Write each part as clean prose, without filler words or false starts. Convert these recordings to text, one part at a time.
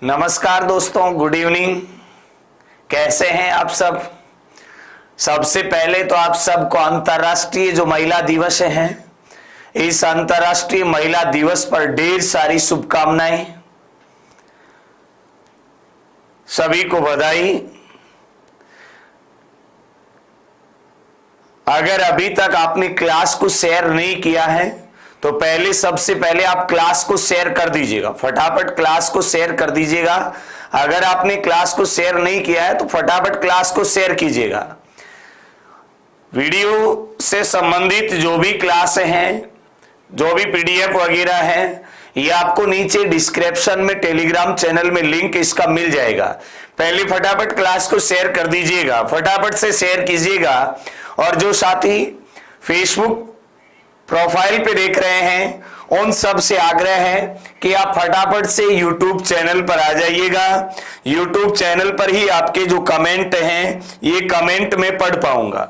नमस्कार दोस्तों, good evening. कैसे हैं आप सब? सबसे पहले तो आप सबको अंतर्राष्ट्रीय जो महिला दिवस है, इस अंतर्राष्ट्रीय महिला दिवस पर ढेर सारी शुभकामनाएं। सभी को बधाई। अगर अभी तक आपने क्लास को शेयर नहीं किया है तो सबसे पहले आप क्लास को शेयर कर दीजिएगा। फटाफट क्लास को शेयर कर दीजिएगा। अगर आपने क्लास को शेयर नहीं किया है तो फटाफट क्लास को शेयर कीजिएगा। वीडियो से संबंधित जो भी क्लास हैं, जो भी पीडीएफ वगैरह है, ये आपको नीचे डिस्क्रिप्शन में टेलीग्राम चैनल में लिंक इसका मिल जाएगा। पहले फटाफट क्लास को शेयर कर दीजिएगा, फटाफट से शेयर कीजिएगा। और जो साथी फेसबुक प्रोफाइल पे देख रहे हैं उन सब से आग्रह है कि आप फटाफट से यूट्यूब चैनल पर आ जाइएगा। यूट्यूब चैनल पर ही आपके जो कमेंट हैं ये कमेंट में पढ़ पाऊंगा।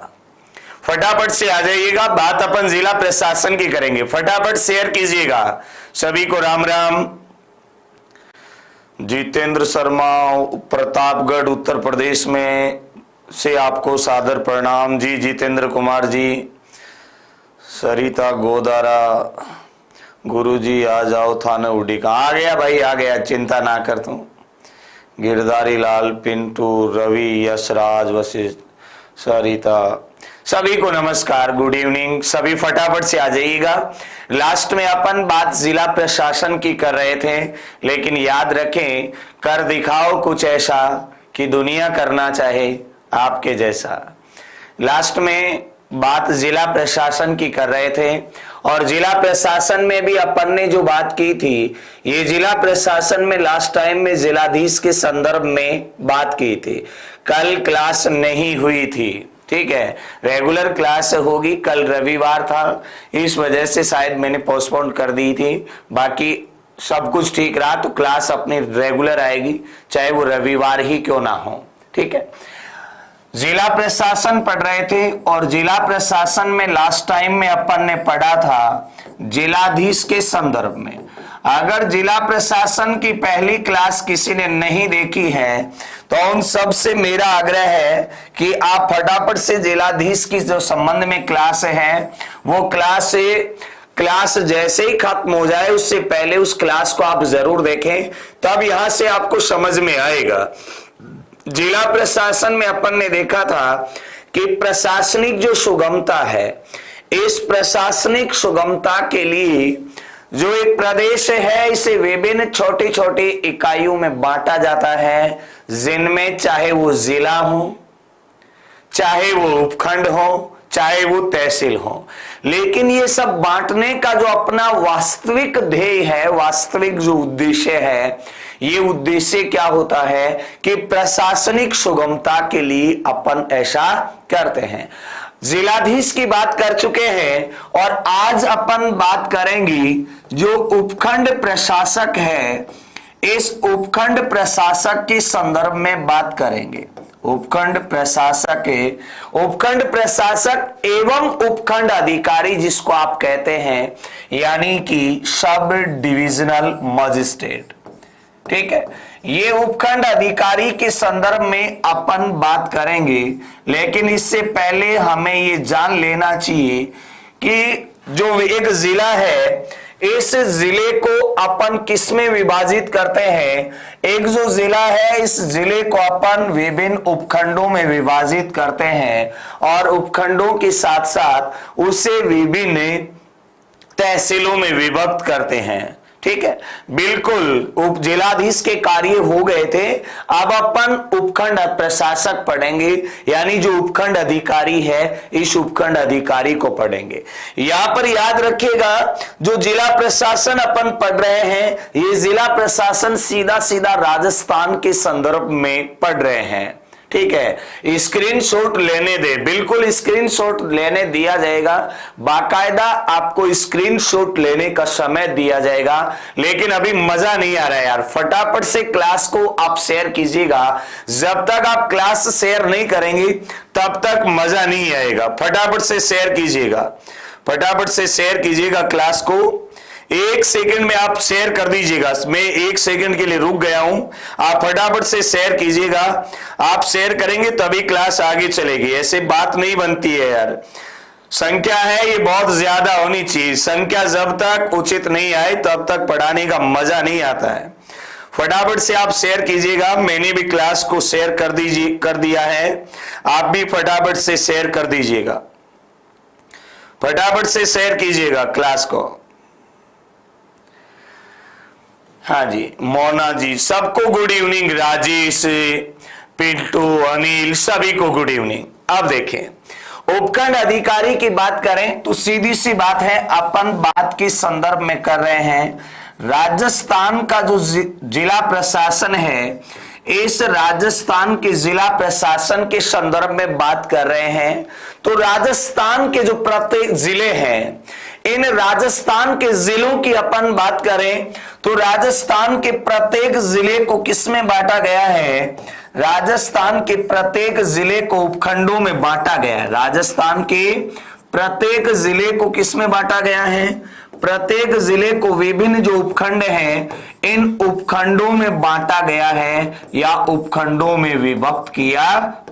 फटाफट से आ जाइएगा। बात अपन जिला प्रशासन की करेंगे। फटाफट शेयर कीजिएगा। सभी को राम राम। जितेंद्र शर्मा, प्रतापगढ़ उत्तर प्रदेश में से आपको सादर प्रणाम। जी जितेंद्र कुमार जी। सरिता गोदारा, गुरुजी आ जाओ थाने उड़ी का। आ गया भाई, आ गया, चिंता ना कर तू। गिरधारी लाल, पिंटू, रवि, यशराज, वशिष्ठ, सरिता, सभी को नमस्कार, गुड इवनिंग। सभी फटाफट से आ जाइएगा। लास्ट में अपन बात जिला प्रशासन की कर रहे थे, लेकिन याद रखें, कर दिखाओ कुछ ऐसा कि दुनिया करना चाहे आपके जैसा। लास्ट में बात जिला प्रशासन की कर रहे थे और जिला प्रशासन में भी अपन ने जो बात की थी, ये जिला प्रशासन में लास्ट टाइम में जिलाधीश के संदर्भ में बात की थी। कल क्लास नहीं हुई थी, ठीक है। रेगुलर क्लास होगी, कल रविवार था, इस वजह से शायद मैंने पोस्टपोन कर दी थी। बाकी सब कुछ ठीक रहा तो क्लास अपनी रेगुलर आएगी, चाहे वो रविवार ही क्यों ना हो, ठीक है। जिला प्रशासन पढ़ रहे थे और जिला प्रशासन में लास्ट टाइम में अपन ने पढ़ा था जिलाधीश के संदर्भ में। अगर जिला प्रशासन की पहली क्लास किसी ने नहीं देखी है तो उन सब से मेरा आग्रह है कि आप फटाफट से जिलाधीश की जो संबंध में क्लास है वो क्लास जैसे ही खत्म हो जाए उससे पहले उस क्लास को आप जरूर देखें, तब यहां से आपको समझ में आएगा। जिला प्रशासन में अपन ने देखा था कि प्रशासनिक जो सुगमता है, इस प्रशासनिक सुगमता के लिए जो एक प्रदेश है इसे विभिन्न छोटी छोटी इकाइयों में बांटा जाता है, जिनमें चाहे वो जिला हो, चाहे वो उपखंड हो, चाहे वो तहसील हो। लेकिन ये सब बांटने का जो अपना वास्तविक ध्येय है, वास्तविक जो उद्देश्य है, ये उद्देश्य क्या होता है कि प्रशासनिक सुगमता के लिए अपन ऐसा करते हैं। जिलाधीश की बात कर चुके हैं और आज अपन बात करेंगे जो उपखंड प्रशासक है, इस उपखंड प्रशासक के संदर्भ में बात करेंगे। उपखंड प्रशासक एवं उपखंड अधिकारी जिसको आप कहते हैं, यानी कि सब डिविजनल मजिस्ट्रेट, ठीक है। ये उपखंड अधिकारी के संदर्भ में अपन बात करेंगे, लेकिन इससे पहले हमें ये जान लेना चाहिए कि जो एक जिला है, इस जिले को अपन किस में विभाजित करते हैं। एक जो जिला है, इस जिले को अपन विभिन्न उपखंडों में विभाजित करते हैं और उपखंडों के साथ साथ उसे विभिन्न तहसीलों में विभक्त करते हैं, ठीक है। बिल्कुल उप जिलाधीश के कार्य हो गए थे, अब अपन उपखंड प्रशासक पढ़ेंगे, यानी जो उपखंड अधिकारी है इस उपखंड अधिकारी को पढ़ेंगे। यहां पर याद रखिएगा, जो जिला प्रशासन अपन पढ़ रहे हैं, ये जिला प्रशासन सीधा सीधा राजस्थान के संदर्भ में पढ़ रहे हैं, ठीक है। स्क्रीनशॉट लेने दे, बिल्कुल स्क्रीनशॉट लेने दिया जाएगा, बाकायदा आपको स्क्रीनशॉट लेने का समय दिया जाएगा। लेकिन अभी मजा नहीं आ रहा है यार, फटाफट से क्लास को आप शेयर कीजिएगा। जब तक आप क्लास शेयर नहीं करेंगे तब तक मजा नहीं आएगा। फटाफट से शेयर कीजिएगा, फटाफट से शेयर कीजिएगा क्लास को। 1 सेकंड में आप शेयर कर दीजिएगा। मैं 1 सेकंड के लिए रुक गया हूं, आप फटाफट से शेयर कीजिएगा। आप शेयर करेंगे तभी क्लास आगे चलेगी, ऐसे बात नहीं बनती है यार। संख्या है ये बहुत ज्यादा होनी चाहिए, संख्या जब तक उचित नहीं आए तब तक पढ़ाने का मजा नहीं आता है। फटाफट से आप शेयर कीजिएगा। मैंने भी क्लास को शेयर कर दिया है, आप भी फटाफट से शेयर कर दीजिएगा, फटाफट से शेयर कीजिएगा क्लास को। हाँ जी, मोना जी, सबको गुड इवनिंग। राजेश, पिंटू, अनिल, सभी को गुड इवनिंग। अब देखें, उपखंड अधिकारी की बात करें तो सीधी सी बात है, अपन बात के संदर्भ में कर रहे हैं राजस्थान का जो जिला प्रशासन है, इस राजस्थान के जिला प्रशासन के संदर्भ में बात कर रहे हैं। तो राजस्थान के जो प्रत्येक जिले हैं, इन राजस्थान के जिलों की अपन बात करें तो राजस्थान के प्रत्येक जिले को किसमें बांटा गया है? राजस्थान के प्रत्येक जिले को उपखंडों में बांटा गया है। राजस्थान के प्रत्येक जिले को किसमें बांटा गया है? प्रत्येक जिले को विभिन्न जो उपखंड हैं, इन उपखंडों में बांटा गया है या उपखंडों में विभक्त किया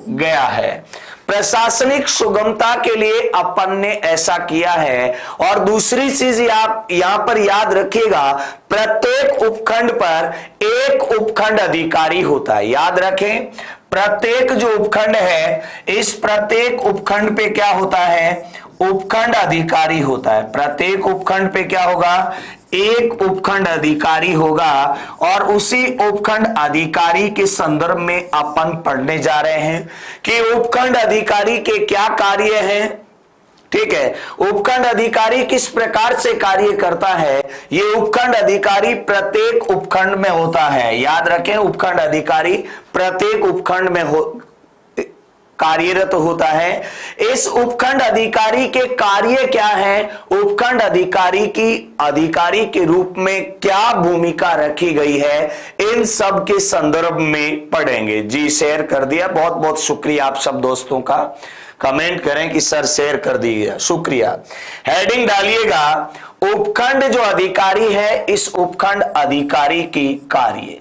गया है। प्रशासनिक सुगमता के लिए अपन ने ऐसा किया है। और दूसरी चीज आप यहां पर याद रखिएगा, प्रत्येक उपखंड पर एक उपखंड अधिकारी होता है। याद रखें, प्रत्येक जो उपखंड है, इस प्रत्येक उपखंड पे क्या होता है? उपखंड अधिकारी होता है। प्रत्येक उपखंड पे क्या होगा? एक उपखंड अधिकारी होगा। और उसी उपखंड अधिकारी के संदर्भ में अपन पढ़ने जा रहे हैं कि उपखंड अधिकारी के क्या कार्य हैं। ठीक है, उपखंड अधिकारी किस प्रकार से कार्य करता है, ये उपखंड अधिकारी प्रत्येक उपखंड में होता है। याद रखें, उपखंड अधिकारी प्रत्येक उपखंड में कार्यरत होता है। इस उपखंड अधिकारी के कार्य क्या है, उपखंड अधिकारी के रूप में क्या भूमिका रखी गई है, इन सब के संदर्भ में पढ़ेंगे। जी, शेयर कर दिया, बहुत बहुत शुक्रिया आप सब दोस्तों का। कमेंट करें कि सर शेयर कर दिया, शुक्रिया। हेडिंग डालिएगा, उपखंड जो अधिकारी है, इस उपखंड अधिकारी की कार्य।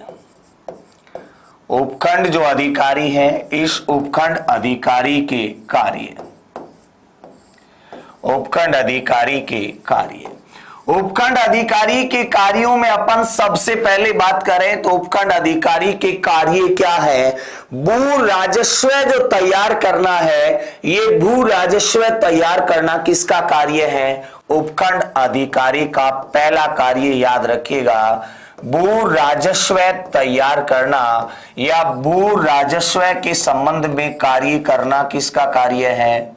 उपखंड जो अधिकारी है, इस उपखंड अधिकारी के कार्य। उपखंड अधिकारी के कार्य। उपखंड अधिकारी के कार्यों में अपन सबसे पहले बात करें तो उपखंड अधिकारी के कार्य क्या है? भू राजस्व जो तैयार करना है, ये भू राजस्व तैयार करना किसका कार्य है? उपखंड अधिकारी का पहला कार्य। याद रखिएगा, भू राजस्व तैयार करना या भू राजस्व के संबंध में कार्य करना किसका कार्य है?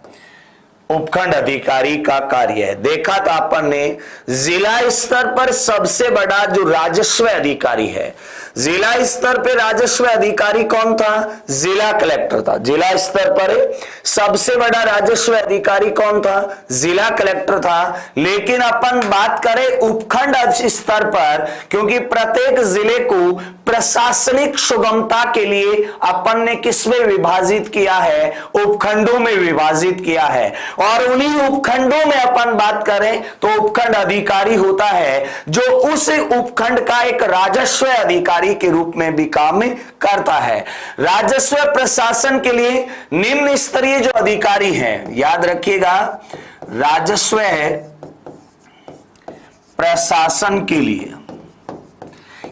उपखंड अधिकारी का कार्य है। देखा था अपन ने, जिला स्तर पर सबसे बड़ा जो राजस्व अधिकारी है, जिला स्तर पर राजस्व अधिकारी कौन था? जिला कलेक्टर था। जिला स्तर पर सबसे बड़ा राजस्व अधिकारी कौन था? जिला कलेक्टर था। लेकिन अपन बात करें उपखंड स्तर पर, क्योंकि प्रत्येक जिले को प्रशासनिक सुगमता के लिए अपन ने किसमें विभाजित किया है? उपखंडों में विभाजित किया है। और उन्हीं उपखंडों में अपन बात करें तो उपखंड अधिकारी होता है जो उस उपखंड का एक राजस्व अधिकारी के रूप में भी काम करता है। राजस्व प्रशासन के लिए निम्न स्तरीय जो अधिकारी हैं, याद रखिएगा, राजस्व प्रशासन के लिए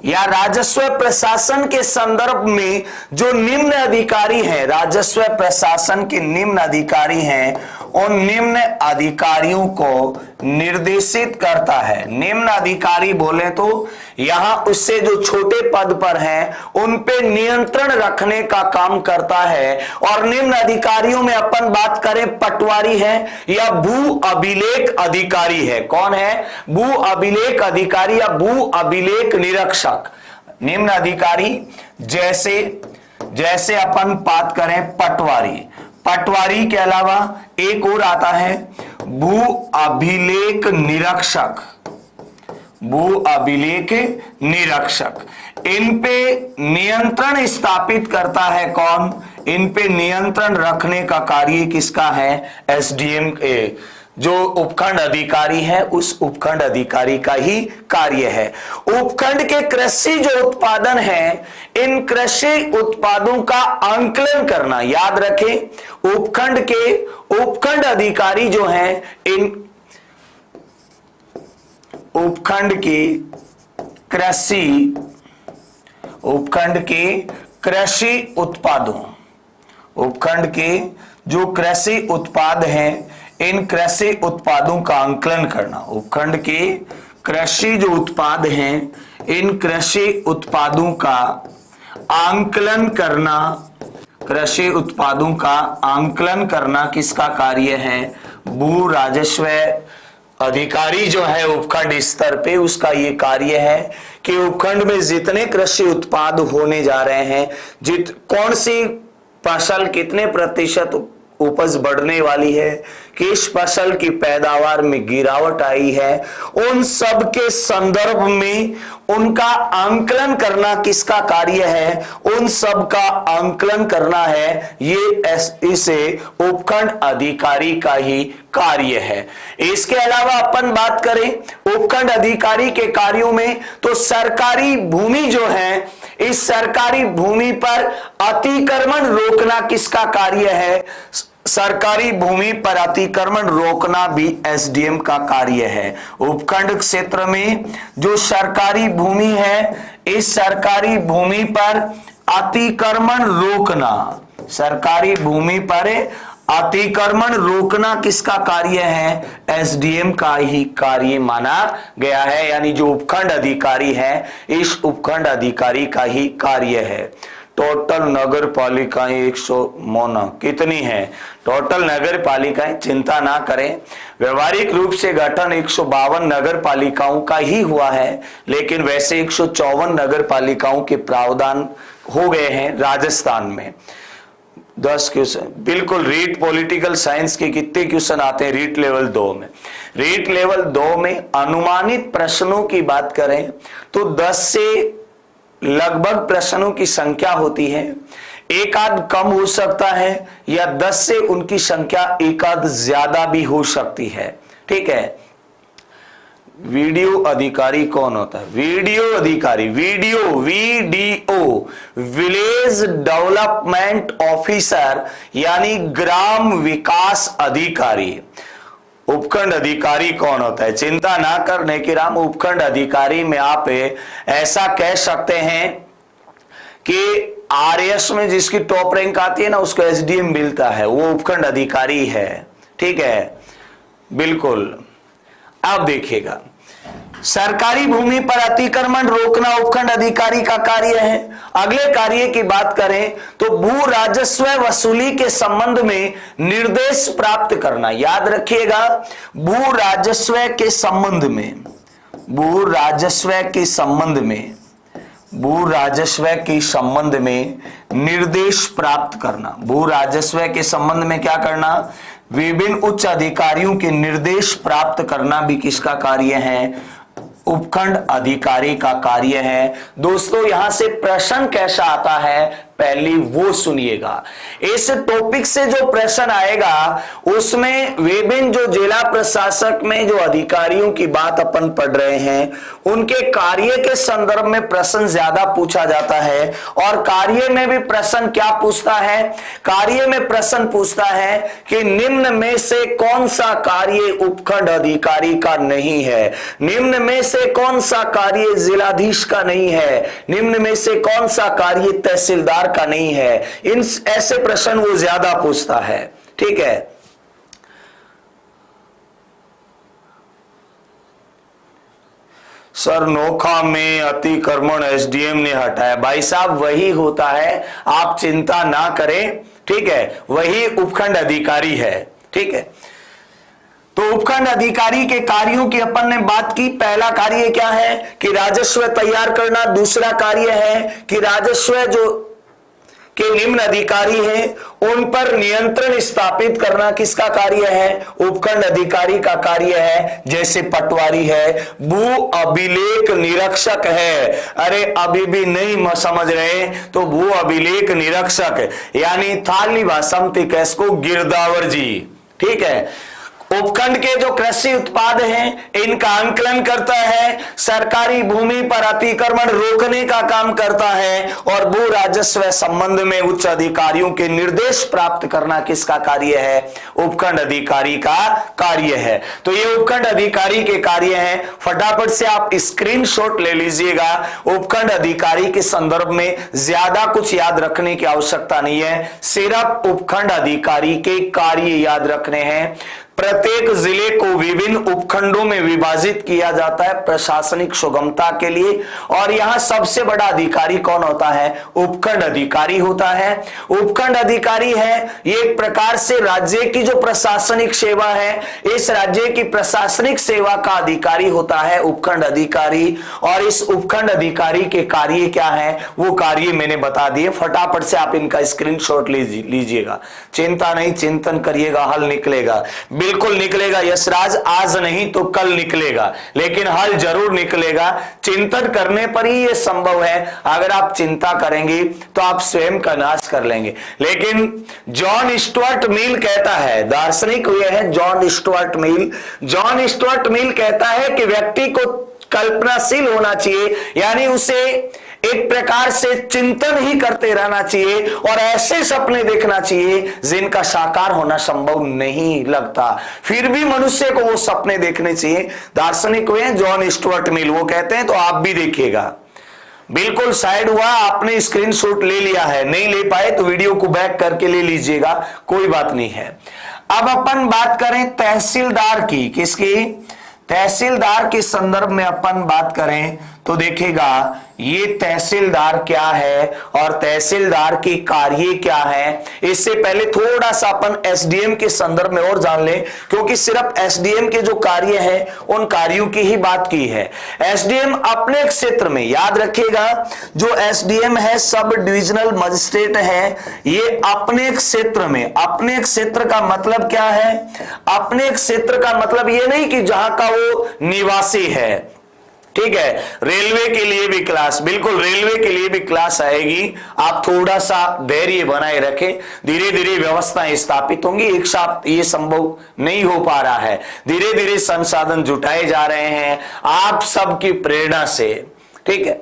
या राजस्व प्रशासन के संदर्भ में जो निम्न अधिकारी हैं, राजस्व प्रशासन के निम्न अधिकारी हैं, उन निम्न अधिकारियों को निर्देशित करता है। निम्न अधिकारी बोले तो यहां उससे जो छोटे पद पर हैं उन पे नियंत्रण रखने का काम करता है। और निम्न अधिकारियों में अपन बात करें, पटवारी है या भू अभिलेख अधिकारी है। कौन है? भू अभिलेख अधिकारी या भू अभिलेख निरीक्षक। निम्न अधिकारी जैसे अपन बात करें पटवारी, पटवारी के अलावा एक और आता है भू अभिलेख निरीक्षक। भू अभिलेख निरीक्षक इन पे नियंत्रण स्थापित करता है। कौन? इन पे नियंत्रण रखने का कार्य किसका है? एसडीएम जो उपखंड अधिकारी है उस उपखंड अधिकारी का ही कार्य है। उपखंड के कृषि जो उत्पादन है, इन कृषि उत्पादों का आंकलन करना, याद रखें उपखंड के उपखंड अधिकारी जो हैं, इन उपखंड के कृषि उत्पादों, उपखंड के जो कृषि उत्पाद हैं, इन कृषि उत्पादों का आंकलन करना। उपखंड के कृषि जो उत्पाद हैं, इन कृषि उत्पादों का आंकलन करना, कृषि उत्पादों का आंकलन करना किसका कार्य है? भू राजस्व अधिकारी जो है उपखंड स्तर पे, उसका ये कार्य है कि उपखंड में जितने कृषि उत्पाद होने जा रहे हैं, कौन सी फसल कितने प्रतिशत उपज बढ़ने वाली है, किस फसल की पैदावार में गिरावट आई है, उन सब के संदर्भ में उनका आंकलन करना किसका कार्य है? उन सब का आंकलन करना है, ये इसे उपखंड अधिकारी का ही कार्य है। इसके अलावा अपन बात करें उपखंड अधिकारी के कार्यों में, तो सरकारी भूमि जो है, इस सरकारी भूमि पर अतिक्रमण रोकना किसका कार्य है? सरकारी भूमि पर अतिक्रमण रोकना भी एसडीएम का कार्य है। उपखंड क्षेत्र में जो सरकारी भूमि है, इस सरकारी भूमि पर अतिक्रमण रोकना, सरकारी भूमि पर अतिक्रमण रोकना किसका कार्य है? एसडीएम का ही कार्य माना गया है, यानी जो उपखंड अधिकारी है, इस उपखंड अधिकारी का ही कार्य है। टोटल नगर पालिकाएं 100 कितनी है? टोटल नगर पालिकाएं, चिंता ना करें, व्यवहारिक रूप से गठन 152 नगर पालिकाओं का ही हुआ है, लेकिन वैसे 154 नगर पालिकाओं के प्रावधान हो गए हैं राजस्थान में। 10 क्वेश्चन बिल्कुल। रीट पॉलिटिकल साइंस के कितने क्वेश्चन आते हैं रीट लेवल 2 में? रीट लेवल 2 में अनुमानित प्रश्नों की बात करें तो 10 से लगभग प्रश्नों की संख्या होती है, एक आध कम हो सकता है, या 10 से उनकी संख्या एक आध ज्यादा भी हो सकती है। ठीक है। वीडियो अधिकारी कौन होता है? वीडियो अधिकारी, वीडीओ विलेज डेवलपमेंट ऑफिसर, यानी ग्राम विकास अधिकारी। उपखंड अधिकारी कौन होता है? चिंता ना करने की राम, उपखंड अधिकारी में आप ऐसा कह सकते हैं कि आरएस में जिसकी टॉप रैंक आती है ना, उसको एसडीएम मिलता है, वो उपखंड अधिकारी है। ठीक है, बिल्कुल। अब देखिएगा, सरकारी भूमि पर अतिक्रमण रोकना उपखंड अधिकारी का कार्य है। अगले कार्य की बात करें तो भू राजस्व वसूली के संबंध में निर्देश प्राप्त करना। याद रखिएगा, भू राजस्व के संबंध में, भू राजस्व के संबंध में, भू राजस्व के संबंध में निर्देश प्राप्त करना। भू राजस्व के संबंध में क्या करना? विभिन्न उच्च अधिकारियों के निर्देश प्राप्त करना भी किसका कार्य है? उपखंड अधिकारी का कार्य है। दोस्तों, यहां से प्रश्न कैसा आता है पहली वो सुनिएगा। इस टॉपिक से जो प्रश्न आएगा उसमें विभिन्न जो जिला प्रशासक में जो अधिकारियों की बात अपन पढ़ रहे हैं, उनके कार्य के संदर्भ में प्रश्न ज्यादा पूछा जाता है। और कार्य में भी प्रश्न क्या पूछता है? कार्य में प्रश्न पूछता है कि निम्न में से कौन सा कार्य उपखंड अधिकारी का नहीं है, निम्न में से कौन सा कार्य जिलाधीश का नहीं है, निम्न में से कौन सा कार्य तहसीलदार का नहीं है। इन ऐसे प्रश्न वो ज्यादा पूछता है। ठीक है। सर, नोखा में अतिक्रमण एसडीएम ने हटाया। भाई साहब, वही होता है, आप चिंता ना करें। ठीक है, वही उपखंड अधिकारी है। ठीक है, तो उपखंड अधिकारी के कार्यों की अपन ने बात की। पहला कार्य क्या है कि राजस्व तैयार करना। दूसरा कार्य है कि राजस्व जो के निम्न अधिकारी हैं उन पर नियंत्रण स्थापित करना किसका कार्य है? उपखंड अधिकारी का कार्य है। जैसे पटवारी है, भू अभिलेख निरीक्षक है। अरे अभी भी नहीं समझ रहे तो भू अभिलेख निरीक्षक, यानी थाली भाषा में इसको गिरदावर जी। ठीक है। उपखंड के जो कृषि उत्पाद हैं इनका आंकलन करता है, सरकारी भूमि पर अतिक्रमण रोकने का काम करता है और भू राजस्व संबंध में उच्च अधिकारियों के निर्देश प्राप्त करना किसका कार्य है? उपखंड अधिकारी का कार्य है। तो ये उपखंड अधिकारी के कार्य हैं। फटाफट से आप स्क्रीनशॉट ले लीजिएगा। उपखंड अधिकारी के संदर्भ में ज्यादा कुछ याद रखने की आवश्यकता नहीं है, सिर्फ उपखंड अधिकारी के कार्य याद रखने हैं। प्रत्येक जिले को विभिन्न उपखंडों में विभाजित किया जाता है प्रशासनिक सुगमता के लिए, और यहां सबसे बड़ा अधिकारी कौन होता है? उपखंड अधिकारी होता है। उपखंड अधिकारी है ये एक प्रकार से राज्य की जो प्रशासनिक सेवा है, इस राज्य की प्रशासनिक सेवा का अधिकारी होता है उपखंड अधिकारी। और इस उपखंड अधिकारी के कार्य क्या है वो कार्य मैंने बता दिए। फटाफट से आप इनका स्क्रीनशॉट लीजिएगा। चिंता नहीं, चिंतन करिएगा, हल निकलेगा, बिल्कुल निकलेगा यशराज। आज नहीं तो कल निकलेगा, लेकिन हल जरूर निकलेगा। चिंतन करने पर ही यह संभव है। अगर आप चिंता करेंगे तो आप स्वयं का नाश कर लेंगे। लेकिन जॉन स्टुअर्ट मिल कहता है, दार्शनिक हुए हैं John Stuart Mill. John Stuart Mill कहता है कि व्यक्ति को कल्पनाशील होना चाहिए, यानी उसे एक प्रकार से चिंतन ही करते रहना चाहिए और ऐसे सपने देखना चाहिए जिनका साकार होना संभव नहीं लगता, फिर भी मनुष्य को वो सपने देखने चाहिए। दार्शनिक हुए जॉन स्टुअर्ट मिल, वो कहते हैं। तो आप भी देखिएगा। बिल्कुल साइड हुआ, आपने स्क्रीनशॉट ले लिया है, नहीं ले पाए तो वीडियो को बैक करके ले लीजिएगा, कोई बात नहीं है। अब अपन बात करें तहसीलदार की। किसकी? तहसीलदार के संदर्भ में अपन बात करें तो देखिएगा ये तहसीलदार क्या है और तहसीलदार की कार्य क्या है। इससे पहले थोड़ा सा अपन एसडीएम के संदर्भ में और जान लें, क्योंकि सिर्फ एसडीएम के जो कार्य है उन कार्यों की ही बात की है। एसडीएम अपने क्षेत्र में, याद रखिएगा, जो एसडीएम है सब डिविजनल मजिस्ट्रेट है, ये अपने क्षेत्र में, अपने क्षेत्र का मतलब क्या है? अपने क्षेत्र का मतलब ये नहीं कि जहां का वो निवासी है, ठीक है। रेलवे के लिए भी क्लास, बिल्कुल रेलवे के लिए भी क्लास आएगी। आप थोड़ा सा धैर्य बनाए रखें, धीरे धीरे व्यवस्थाएं स्थापित होंगी। एक साथ ये संभव नहीं हो पा रहा है, धीरे धीरे संसाधन जुटाए जा रहे हैं आप सबकी प्रेरणा से, ठीक है।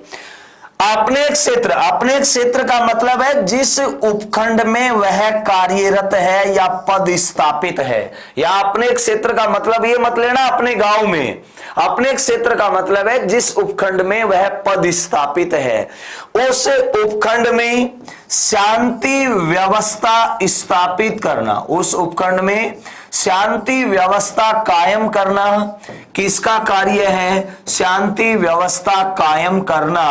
अपने क्षेत्र का मतलब है जिस उपखंड में वह कार्यरत है या पद स्थापित है। या अपने क्षेत्र का मतलब ये मत लेना अपने गांव में, अपने क्षेत्र का मतलब है जिस उपखंड में वह पद स्थापित है, उस उपखंड में शांति व्यवस्था स्थापित करना, उस उपखंड में शांति व्यवस्था कायम करना किसका कार्य है? शांति व्यवस्था कायम करना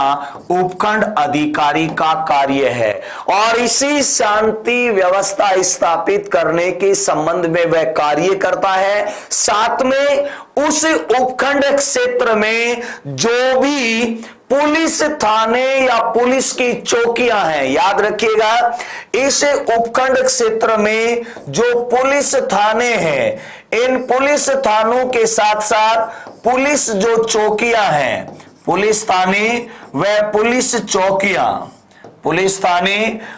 उपखंड अधिकारी का कार्य है। और इसी शांति व्यवस्था स्थापित करने के संबंध में वह कार्य करता है। साथ में उस उपखंड क्षेत्र में जो भी पुलिस थाने या पुलिस की चौकियां हैं, याद रखिएगा, इस उपखंड क्षेत्र में जो पुलिस थाने हैं, इन पुलिस थानों के साथ साथ पुलिस जो चौकियां हैं, पुलिस थाने व पुलिस चौकियां, पुलिस थाने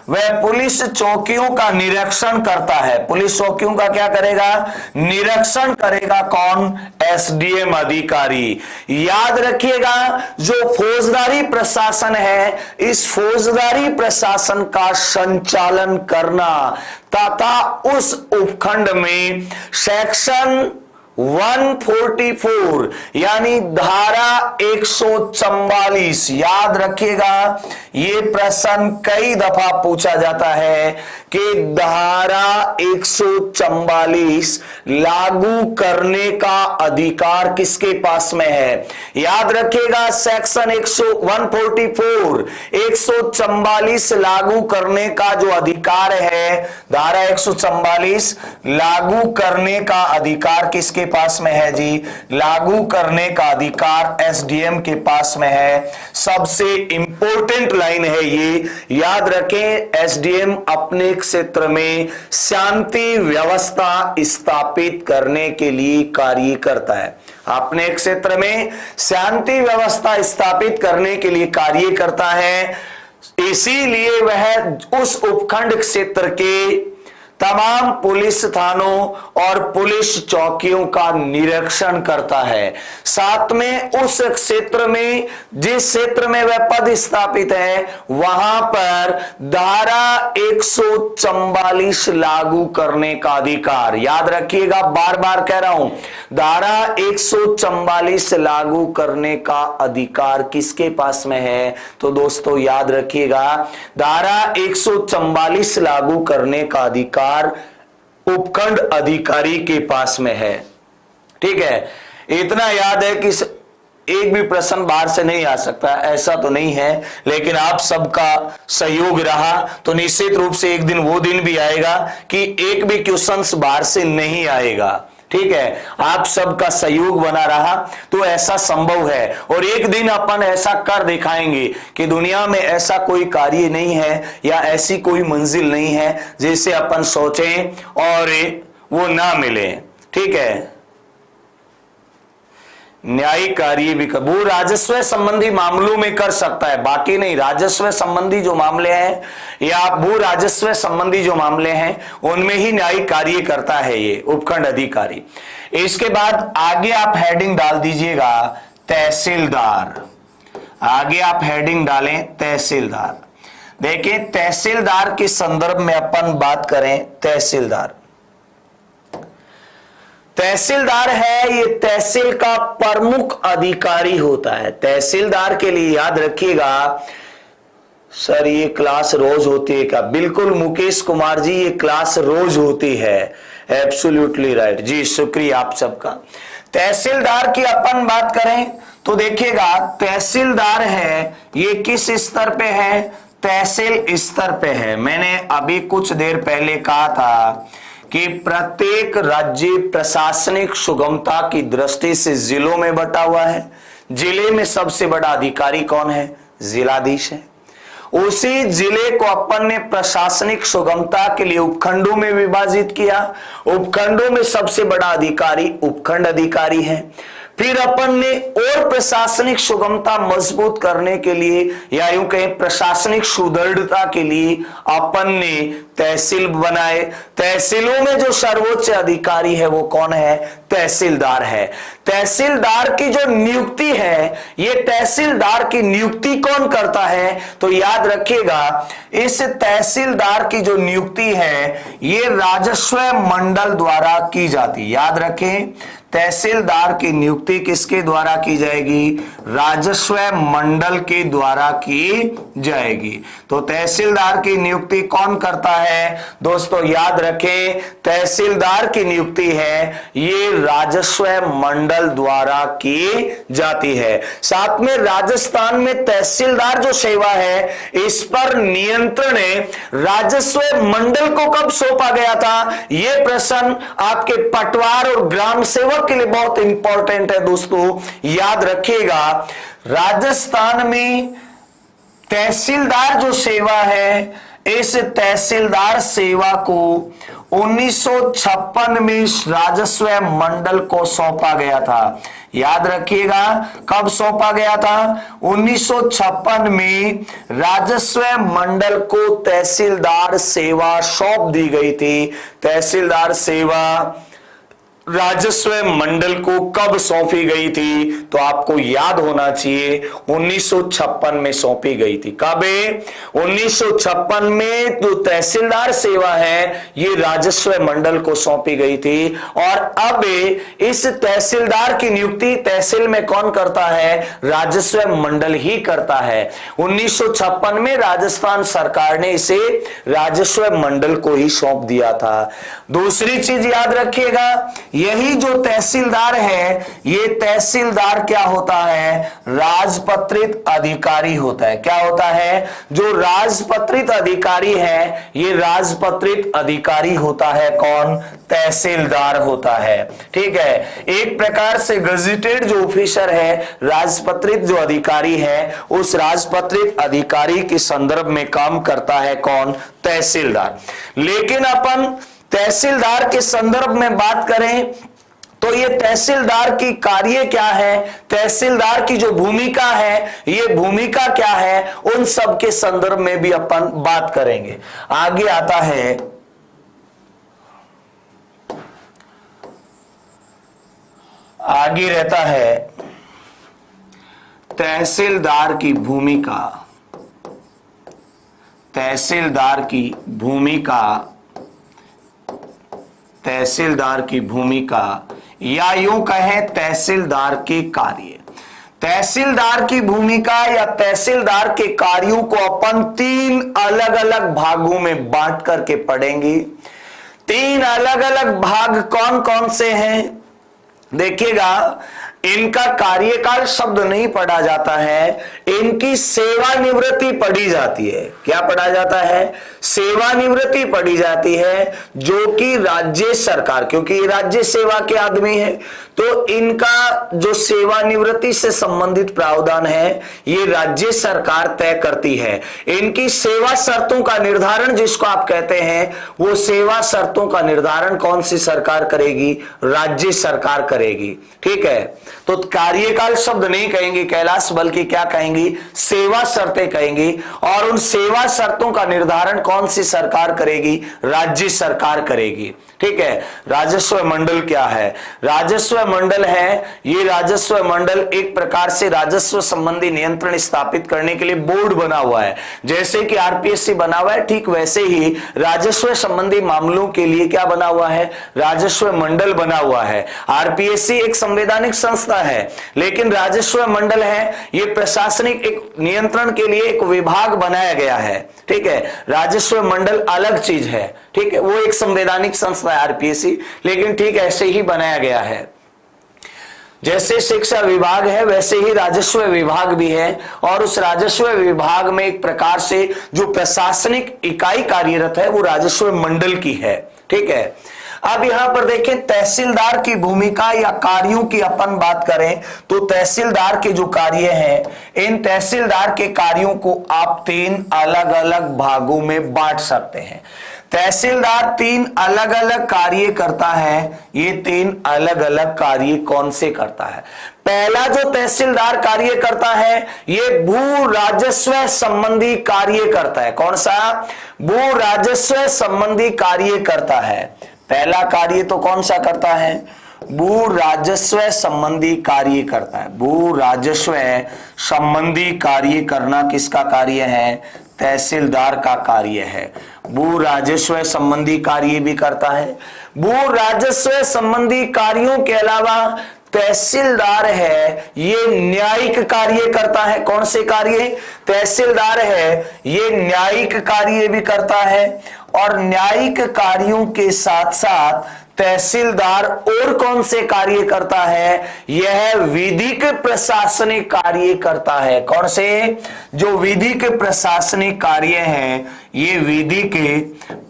व पुलिस चौकियों का निरीक्षण करता है। पुलिस चौकियों का क्या करेगा? निरीक्षण करेगा कौन? एसडीएम अधिकारी। याद रखिएगा जो फौजदारी प्रशासन है, इस फौजदारी प्रशासन का संचालन करना तथा उस उपखंड में सेक्शन 144 यानी धारा 144, याद रखिएगा ये प्रश्न कई दफा पूछा जाता है कि धारा 144 लागू करने का अधिकार किसके पास में है। याद रखिएगा सेक्शन 144 144 लागू करने का जो अधिकार है, धारा 144 लागू करने का अधिकार किसके पास में है जी? लागू करने का अधिकार एसडीएम के पास में है। सबसे इंपॉर्टेंट लाइन है ये, याद रखें, एसडीएम अपने क्षेत्र में शांति व्यवस्था स्थापित करने के लिए कार्य करता है। अपने क्षेत्र में शांति व्यवस्था स्थापित करने के लिए कार्य करता है, इसीलिए वह उस उपखंड क्षेत्र के तमाम पुलिस थानों और पुलिस चौकियों का निरीक्षण करता है। साथ में उस क्षेत्र में, जिस क्षेत्र में वह पद स्थापित है, वहां पर धारा 144 लागू करने का अधिकार। याद रखिएगा, बार बार कह रहा हूं, धारा 144 लागू करने का अधिकार किसके पास में है? तो दोस्तों याद रखिएगा, धारा 144 लागू करने का अधिकार उपखंड अधिकारी के पास में है। ठीक है, इतना याद है कि एक भी प्रश्न बाहर से नहीं आ सकता, ऐसा तो नहीं है, लेकिन आप सबका सहयोग रहा तो निश्चित रूप से एक दिन वो दिन भी आएगा कि एक भी क्वेश्चन बाहर से नहीं आएगा। ठीक है, आप सबका सहयोग बना रहा तो ऐसा संभव है, और एक दिन अपन ऐसा कर दिखाएंगे कि दुनिया में ऐसा कोई कार्य नहीं है या ऐसी कोई मंजिल नहीं है जिसे अपन सोचें और वो ना मिले। ठीक है, न्यायिक कार्य भी वो राजस्व संबंधी मामलों में कर सकता है, बाकी नहीं। राजस्व संबंधी जो मामले हैं या भू राजस्व संबंधी जो मामले हैं उनमें ही न्यायिक कार्य करता है ये उपखंड अधिकारी। इसके बाद आगे आप हेडिंग डाल दीजिएगा तहसीलदार। आगे आप हेडिंग डालें तहसीलदार। देखिए, तहसीलदार के संदर्भ में अपन बात करें, तहसीलदार तहसीलदार है, ये तहसील का प्रमुख अधिकारी होता है। तहसीलदार के लिए याद रखिएगा, सर ये क्लास रोज होती है क्या? बिल्कुल मुकेश कुमार जी, ये क्लास रोज होती है। एब्सोल्युटली राइट जी, शुक्रिया आप सबका। तहसीलदार की अपन बात करें तो देखिएगा, तहसीलदार है ये किस स्तर पे है? तहसील स्तर पे है। मैंने अभी कुछ देर पहले कहा था कि प्रत्येक राज्य प्रशासनिक सुगमता की दृष्टि से जिलों में बटा हुआ है। जिले में सबसे बड़ा अधिकारी कौन है? जिलाधीश है। उसी जिले को अपन ने प्रशासनिक सुगमता के लिए उपखंडों में विभाजित किया। उपखंडों में सबसे बड़ा अधिकारी उपखंड अधिकारी है। फिर अपन ने और प्रशासनिक सुगमता मजबूत करने के लिए या यूं कहें प्रशासनिक सुदृढ़ता के लिए अपन ने तहसील बनाए। तहसीलों में जो सर्वोच्च अधिकारी है वो कौन है? तहसीलदार है। तहसीलदार की जो नियुक्ति है, ये तहसीलदार की नियुक्ति कौन करता है? तो याद रखिएगा, इस तहसीलदार की जो नियुक्ति है ये राजस्व मंडल द्वारा की जाती। याद रखें, तहसीलदार की नियुक्ति किसके द्वारा की जाएगी? राजस्व मंडल के द्वारा की जाएगी। तो तहसीलदार की नियुक्ति कौन करता है? दोस्तों याद रखें, तहसीलदार की नियुक्ति है ये राजस्व मंडल द्वारा की जाती है। साथ में राजस्थान में तहसीलदार जो सेवा है, इस पर नियंत्रण राजस्व मंडल को कब सौंपा गया था? यह प्रश्न आपके पटवार और ग्राम सेवक के लिए बहुत इंपॉर्टेंट है दोस्तों, याद रखिएगा। राजस्थान में तहसीलदार जो सेवा है, इस तहसीलदार सेवा को 1956 में राजस्व मंडल को सौंपा गया था। याद रखिएगा, कब सौंपा गया था? 1956 में राजस्व मंडल को तहसीलदार सेवा सौंप दी गई थी। तहसीलदार सेवा राजस्व मंडल को कब सौंपी गई थी? तो आपको याद होना चाहिए 1956 में सौंपी गई थी। कब? 1956 में जो तहसीलदार सेवा है ये राजस्व मंडल को सौंपी गई थी। और अब इस तहसीलदार की नियुक्ति तहसील में कौन करता है? राजस्व मंडल ही करता है। 1956 में राजस्थान सरकार ने इसे राजस्व मंडल को ही सौंप दिया था। दूसरी चीज याद रखिएगा, यही जो तहसीलदार है, ये तहसीलदार क्या होता है? राजपत्रित अधिकारी होता है। क्या होता है? जो राजपत्रित अधिकारी है, ये राजपत्रित अधिकारी होता है कौन? तहसीलदार होता है। ठीक है, एक प्रकार से गजेटेड जो ऑफिसर है, राजपत्रित जो अधिकारी है, उस राजपत्रित अधिकारी के संदर्भ में काम करता है कौन? तहसीलदार। लेकिन अपन तहसीलदार के संदर्भ में बात करें तो ये तहसीलदार की कार्य क्या है, तहसीलदार की जो भूमिका है, ये भूमिका क्या है, उन सब के संदर्भ में भी अपन बात करेंगे। आगे आता है आगे रहता है तहसीलदार की भूमिका। तहसीलदार की भूमिका, तहसीलदार की भूमिका या यूं कहें तहसीलदार के कार्य। तहसीलदार की भूमिका या तहसीलदार के कार्यों को अपन 3 अलग अलग भागों में बांट करके पढ़ेंगे। 3 अलग अलग भाग कौन कौन से हैं देखिएगा। इनका कार्यकाल शब्द नहीं पढ़ा जाता है, इनकी सेवानिवृत्ति पढ़ी जाती है। क्या पढ़ा जाता है? सेवानिवृत्ति पढ़ी जाती है, जो कि राज्य सरकार, क्योंकि ये राज्य सेवा के आदमी है, तो इनका जो सेवानिवृत्ति से संबंधित प्रावधान है ये राज्य सरकार तय करती है। इनकी सेवा शर्तों का निर्धारण जिसको आप कहते हैं, वो सेवा शर्तों का निर्धारण कौन सी सरकार करेगी? राज्य सरकार करेगी। ठीक है, तो कार्यकाल शब्द नहीं कहेंगे कैलाश, बल्कि क्या कहेंगी? सेवा शर्तें कहेंगी। और उन सेवा शर्तों का निर्धारण कौन सी सरकार करेगी? राज्य सरकार करेगी। ठीक है, राजस्व मंडल क्या है? राजस्व मंडल है, ये राजस्व मंडल एक प्रकार से राजस्व संबंधी नियंत्रण स्थापित करने के लिए बोर्ड बना हुआ है। जैसे कि आरपीएससी बना हुआ है, ठीक वैसे ही राजस्व संबंधी मामलों के लिए क्या बना हुआ है? राजस्व मंडल बना हुआ है। आरपीएससी एक संवैधानिक संस्था है, लेकिन राजस्व मंडल है ये प्रशासनिक एक नियंत्रण के लिए एक विभाग बनाया गया है। ठीक है, राजस्व मंडल अलग चीज है। ठीक है, वो एक संवैधानिक संस्था है आरपीएससी, लेकिन ठीक ऐसे ही बनाया गया है। जैसे शिक्षा विभाग है वैसे ही राजस्व विभाग भी है, और उस राजस्व विभाग में एक प्रकार से जो प्रशासनिक इकाई कार्यरत है वो राजस्व मंडल की है। ठीक है, अब यहां पर देखें तहसीलदार की भूमिका या कार्यों की अपन बात करें तो तहसीलदार के जो कार्य हैं, इन तहसीलदार के कार्यों को आप 3 अलग अलग भागों में बांट सकते हैं। तहसीलदार 3 अलग अलग कार्य करता है। ये 3 अलग अलग कार्य कौन से करता है? पहला जो तहसीलदार कार्य करता है ये भू राजस्व संबंधी कार्य करता है। कौन सा? भू राजस्व संबंधी कार्य करता है। पहला कार्य तो कौन सा करता है? भू राजस्व संबंधी कार्य करता है। भू राजस्व संबंधी कार्य करना किसका कार्य है? तहसीलदार का कार्य है। भू राजस्व संबंधी कार्य भी करता है। भू राजस्व संबंधी कार्यों के अलावा तहसीलदार है ये न्यायिक कार्य करता है। कौन से कार्य? तहसीलदार है ये न्यायिक कार्य भी करता है, और न्यायिक कार्यों के साथ साथ तहसीलदार और कौन से कार्य करता है? यह विधिक प्रशासनिक कार्य करता है। कौन से? जो विधिक प्रशासनिक कार्य हैं ये विधिक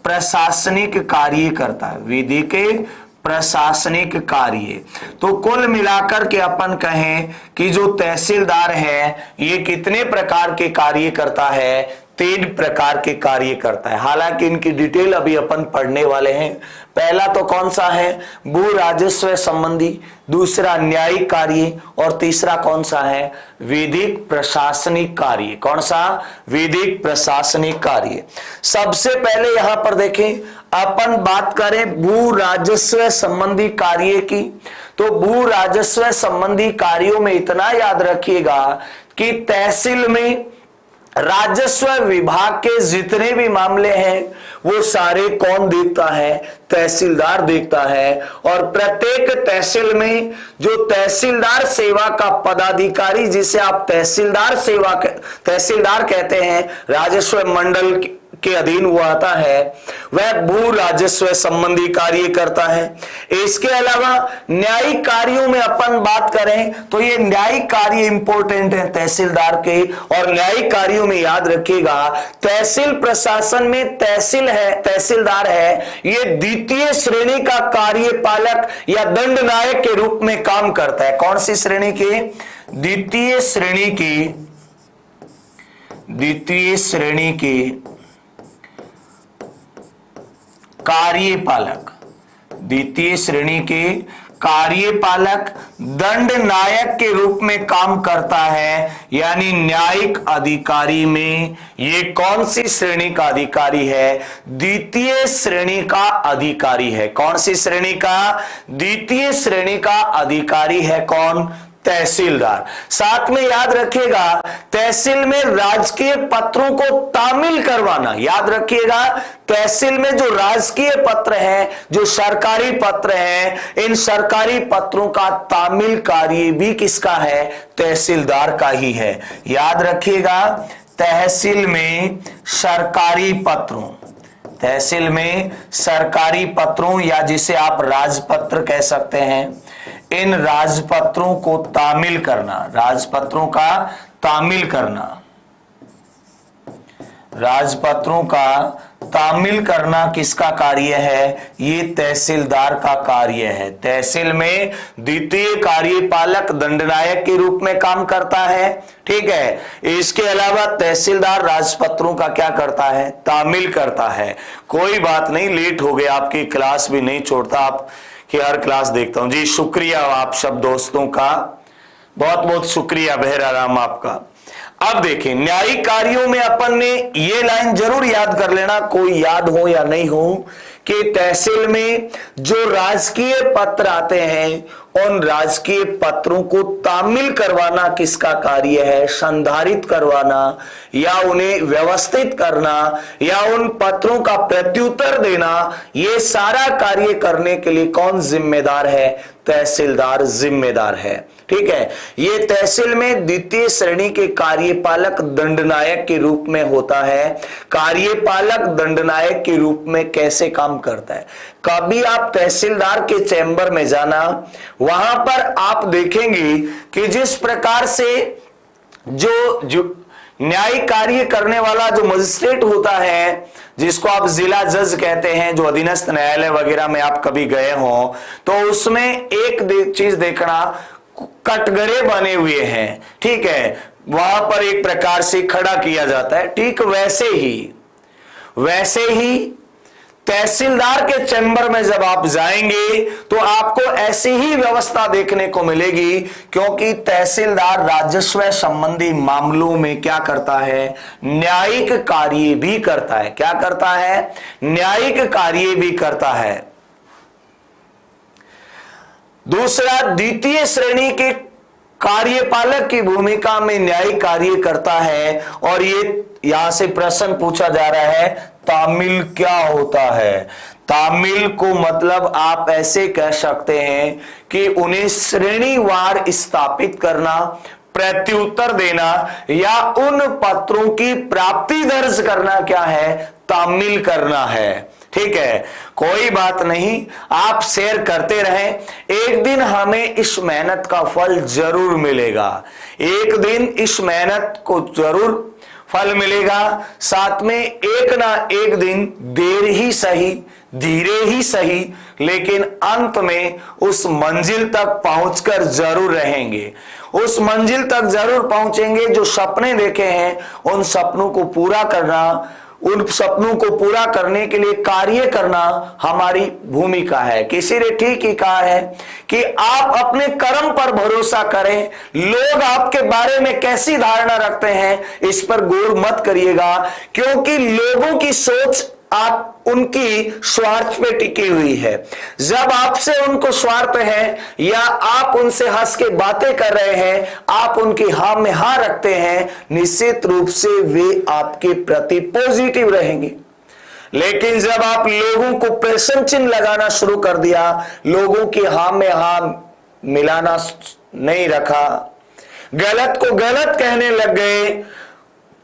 प्रशासनिक कार्य करता है। विधिक प्रशासनिक कार्य। तो कुल मिलाकर के अपन कहें कि जो तहसीलदार है ये कितने प्रकार के कार्य करता है? 3 प्रकार के कार्य करता है। हालांकि इनकी डिटेल अभी अपन पढ़ने वाले हैं। पहला तो कौन सा है? भू राजस्व संबंधी, दूसरा न्यायिक कार्य, और तीसरा कौन सा है? विधिक प्रशासनिक कार्य। कौन सा? विधिक प्रशासनिक कार्य। सबसे पहले यहां पर देखें, अपन बात करें भू राजस्व संबंधी कार्य की, तो भू राजस्व संबंधी कार्यों में इतना याद रखिएगा कि तहसील में राजस्व विभाग के जितने भी मामले हैं वो सारे कौन देखता है? तहसीलदार देखता है। और प्रत्येक तहसील में जो तहसीलदार सेवा का पदाधिकारी, जिसे आप तहसीलदार कहते हैं, राजस्व मंडल के अधीन वो आता है, वह भू राजस्व संबंधी कार्य करता है। इसके अलावा न्यायिक कार्यों में अपन बात करें तो ये न्यायिक कार्य इंपॉर्टेंट है तहसीलदार के, और न्यायिक कार्यों में याद रखिएगा तहसील प्रशासन में तहसीलदार है ये द्वितीय श्रेणी का कार्यपालक या दंडनायक के रूप में काम करता है। कौन सी श्रेणी के? द्वितीय श्रेणी के कार्यपालक। द्वितीय श्रेणी के कार्यपालक दंड नायक के रूप में काम करता है, यानी न्यायिक अधिकारी में ये कौन सी श्रेणी का अधिकारी है? द्वितीय श्रेणी का अधिकारी है। कौन सी श्रेणी का? द्वितीय श्रेणी का अधिकारी है। कौन? तहसीलदार। साथ में याद रखिएगा, तहसील में राजकीय पत्रों को तामील करवाना, याद रखिएगा, तहसील में जो राजकीय पत्र है, जो सरकारी पत्र है, इन सरकारी पत्रों का तामील कार्य भी किसका है? तहसीलदार का ही है। याद रखिएगा, तहसील में सरकारी पत्रों, तहसील में सरकारी पत्रों या जिसे आप राजपत्र कह सकते हैं, इन राजपत्रों को तामील करना, राजपत्रों का तामील करना, राजपत्रों का तामील करना किसका कार्य है? ये तहसीलदार का कार्य है। तहसील में द्वितीय कार्यपालक दंडनायक के रूप में काम करता है, ठीक है। इसके अलावा तहसीलदार राजपत्रों का क्या करता है? तामील करता है। कोई बात नहीं, लेट हो गया, आपकी क्लास भी नहीं छोड़ता, आप कि हर क्लास देखता हूं जी। शुक्रिया आप सब दोस्तों का, बहुत बहुत शुक्रिया बहरा राम आपका। अब देखें, न्यायिक कार्यों में अपन ने ये लाइन जरूर याद कर लेना, कोई याद हो या नहीं हो, कि तहसील में जो राजकीय पत्र आते हैं, उन राजकीय पत्रों को तामील करवाना किसका कार्य है? संधारित करवाना या उन्हें व्यवस्थित करना या उन पत्रों का प्रत्युत्तर देना, ये सारा कार्य करने के लिए कौन जिम्मेदार है? तहसीलदार जिम्मेदार है, ठीक है। ये तहसील में द्वितीय श्रेणी के कार्यपालक दंडनायक के रूप में होता है। कार्यपालक दंडनायक के रूप में कैसे काम करता है? कभी आप तहसीलदार के चैम्बर में जाना, वहां पर आप देखेंगे कि जिस प्रकार से जो न्यायिक कार्य करने वाला जो मजिस्ट्रेट होता है, जिसको आप जिला जज कहते हैं, जो अधीनस्थ न्यायालय वगैरह में आप कभी गए हो, तो उसमें एक चीज देखना, कटघरे बने हुए हैं, ठीक है, वहां पर एक प्रकार से खड़ा किया जाता है। ठीक वैसे ही तहसीलदार के चैम्बर में जब आप जाएंगे तो आपको ऐसी ही व्यवस्था देखने को मिलेगी, क्योंकि तहसीलदार राजस्व संबंधी मामलों में क्या करता है? न्यायिक कार्य भी करता है। क्या करता है? न्यायिक कार्य भी करता है। दूसरा, द्वितीय श्रेणी के कार्यपालक की भूमिका में न्यायिक कार्य करता है। और ये यहां से प्रश्न पूछा जा रहा है, तामील क्या होता है? तामील को मतलब आप ऐसे कह सकते हैं कि उन्हें श्रेणीवार स्थापित करना, प्रत्युत्तर देना या उन पत्रों की प्राप्ति दर्ज करना क्या है? तामील करना है, ठीक है। कोई बात नहीं, आप शेयर करते रहें, एक दिन हमें इस मेहनत का फल जरूर मिलेगा, एक दिन इस मेहनत को जरूर फल मिलेगा। साथ में एक ना एक दिन, देर ही सही, धीरे ही सही, लेकिन अंत में उस मंजिल तक पहुंचकर जरूर रहेंगे, उस मंजिल तक जरूर पहुंचेंगे। जो सपने देखे हैं, उन सपनों को पूरा करना, उन सपनों को पूरा करने के लिए कार्य करना हमारी भूमिका है। किसी ने ठीक ही कहा है कि आप अपने कर्म पर भरोसा करें, लोग आपके बारे में कैसी धारणा रखते हैं इस पर गौर मत करिएगा, क्योंकि लोगों की सोच आप उनकी स्वार्थ पे टिकी हुई है। जब आपसे उनको स्वार्थ है या आप उनसे हंस के बातें कर रहे हैं, आप उनकी हाँ में हाँ रखते हैं, निश्चित रूप से वे आपके प्रति पॉजिटिव रहेंगे। लेकिन जब आप लोगों को प्रश्न चिन्ह लगाना शुरू कर दिया, लोगों की हाँ में हाँ मिलाना नहीं रखा, गलत को गलत कहने लग गए,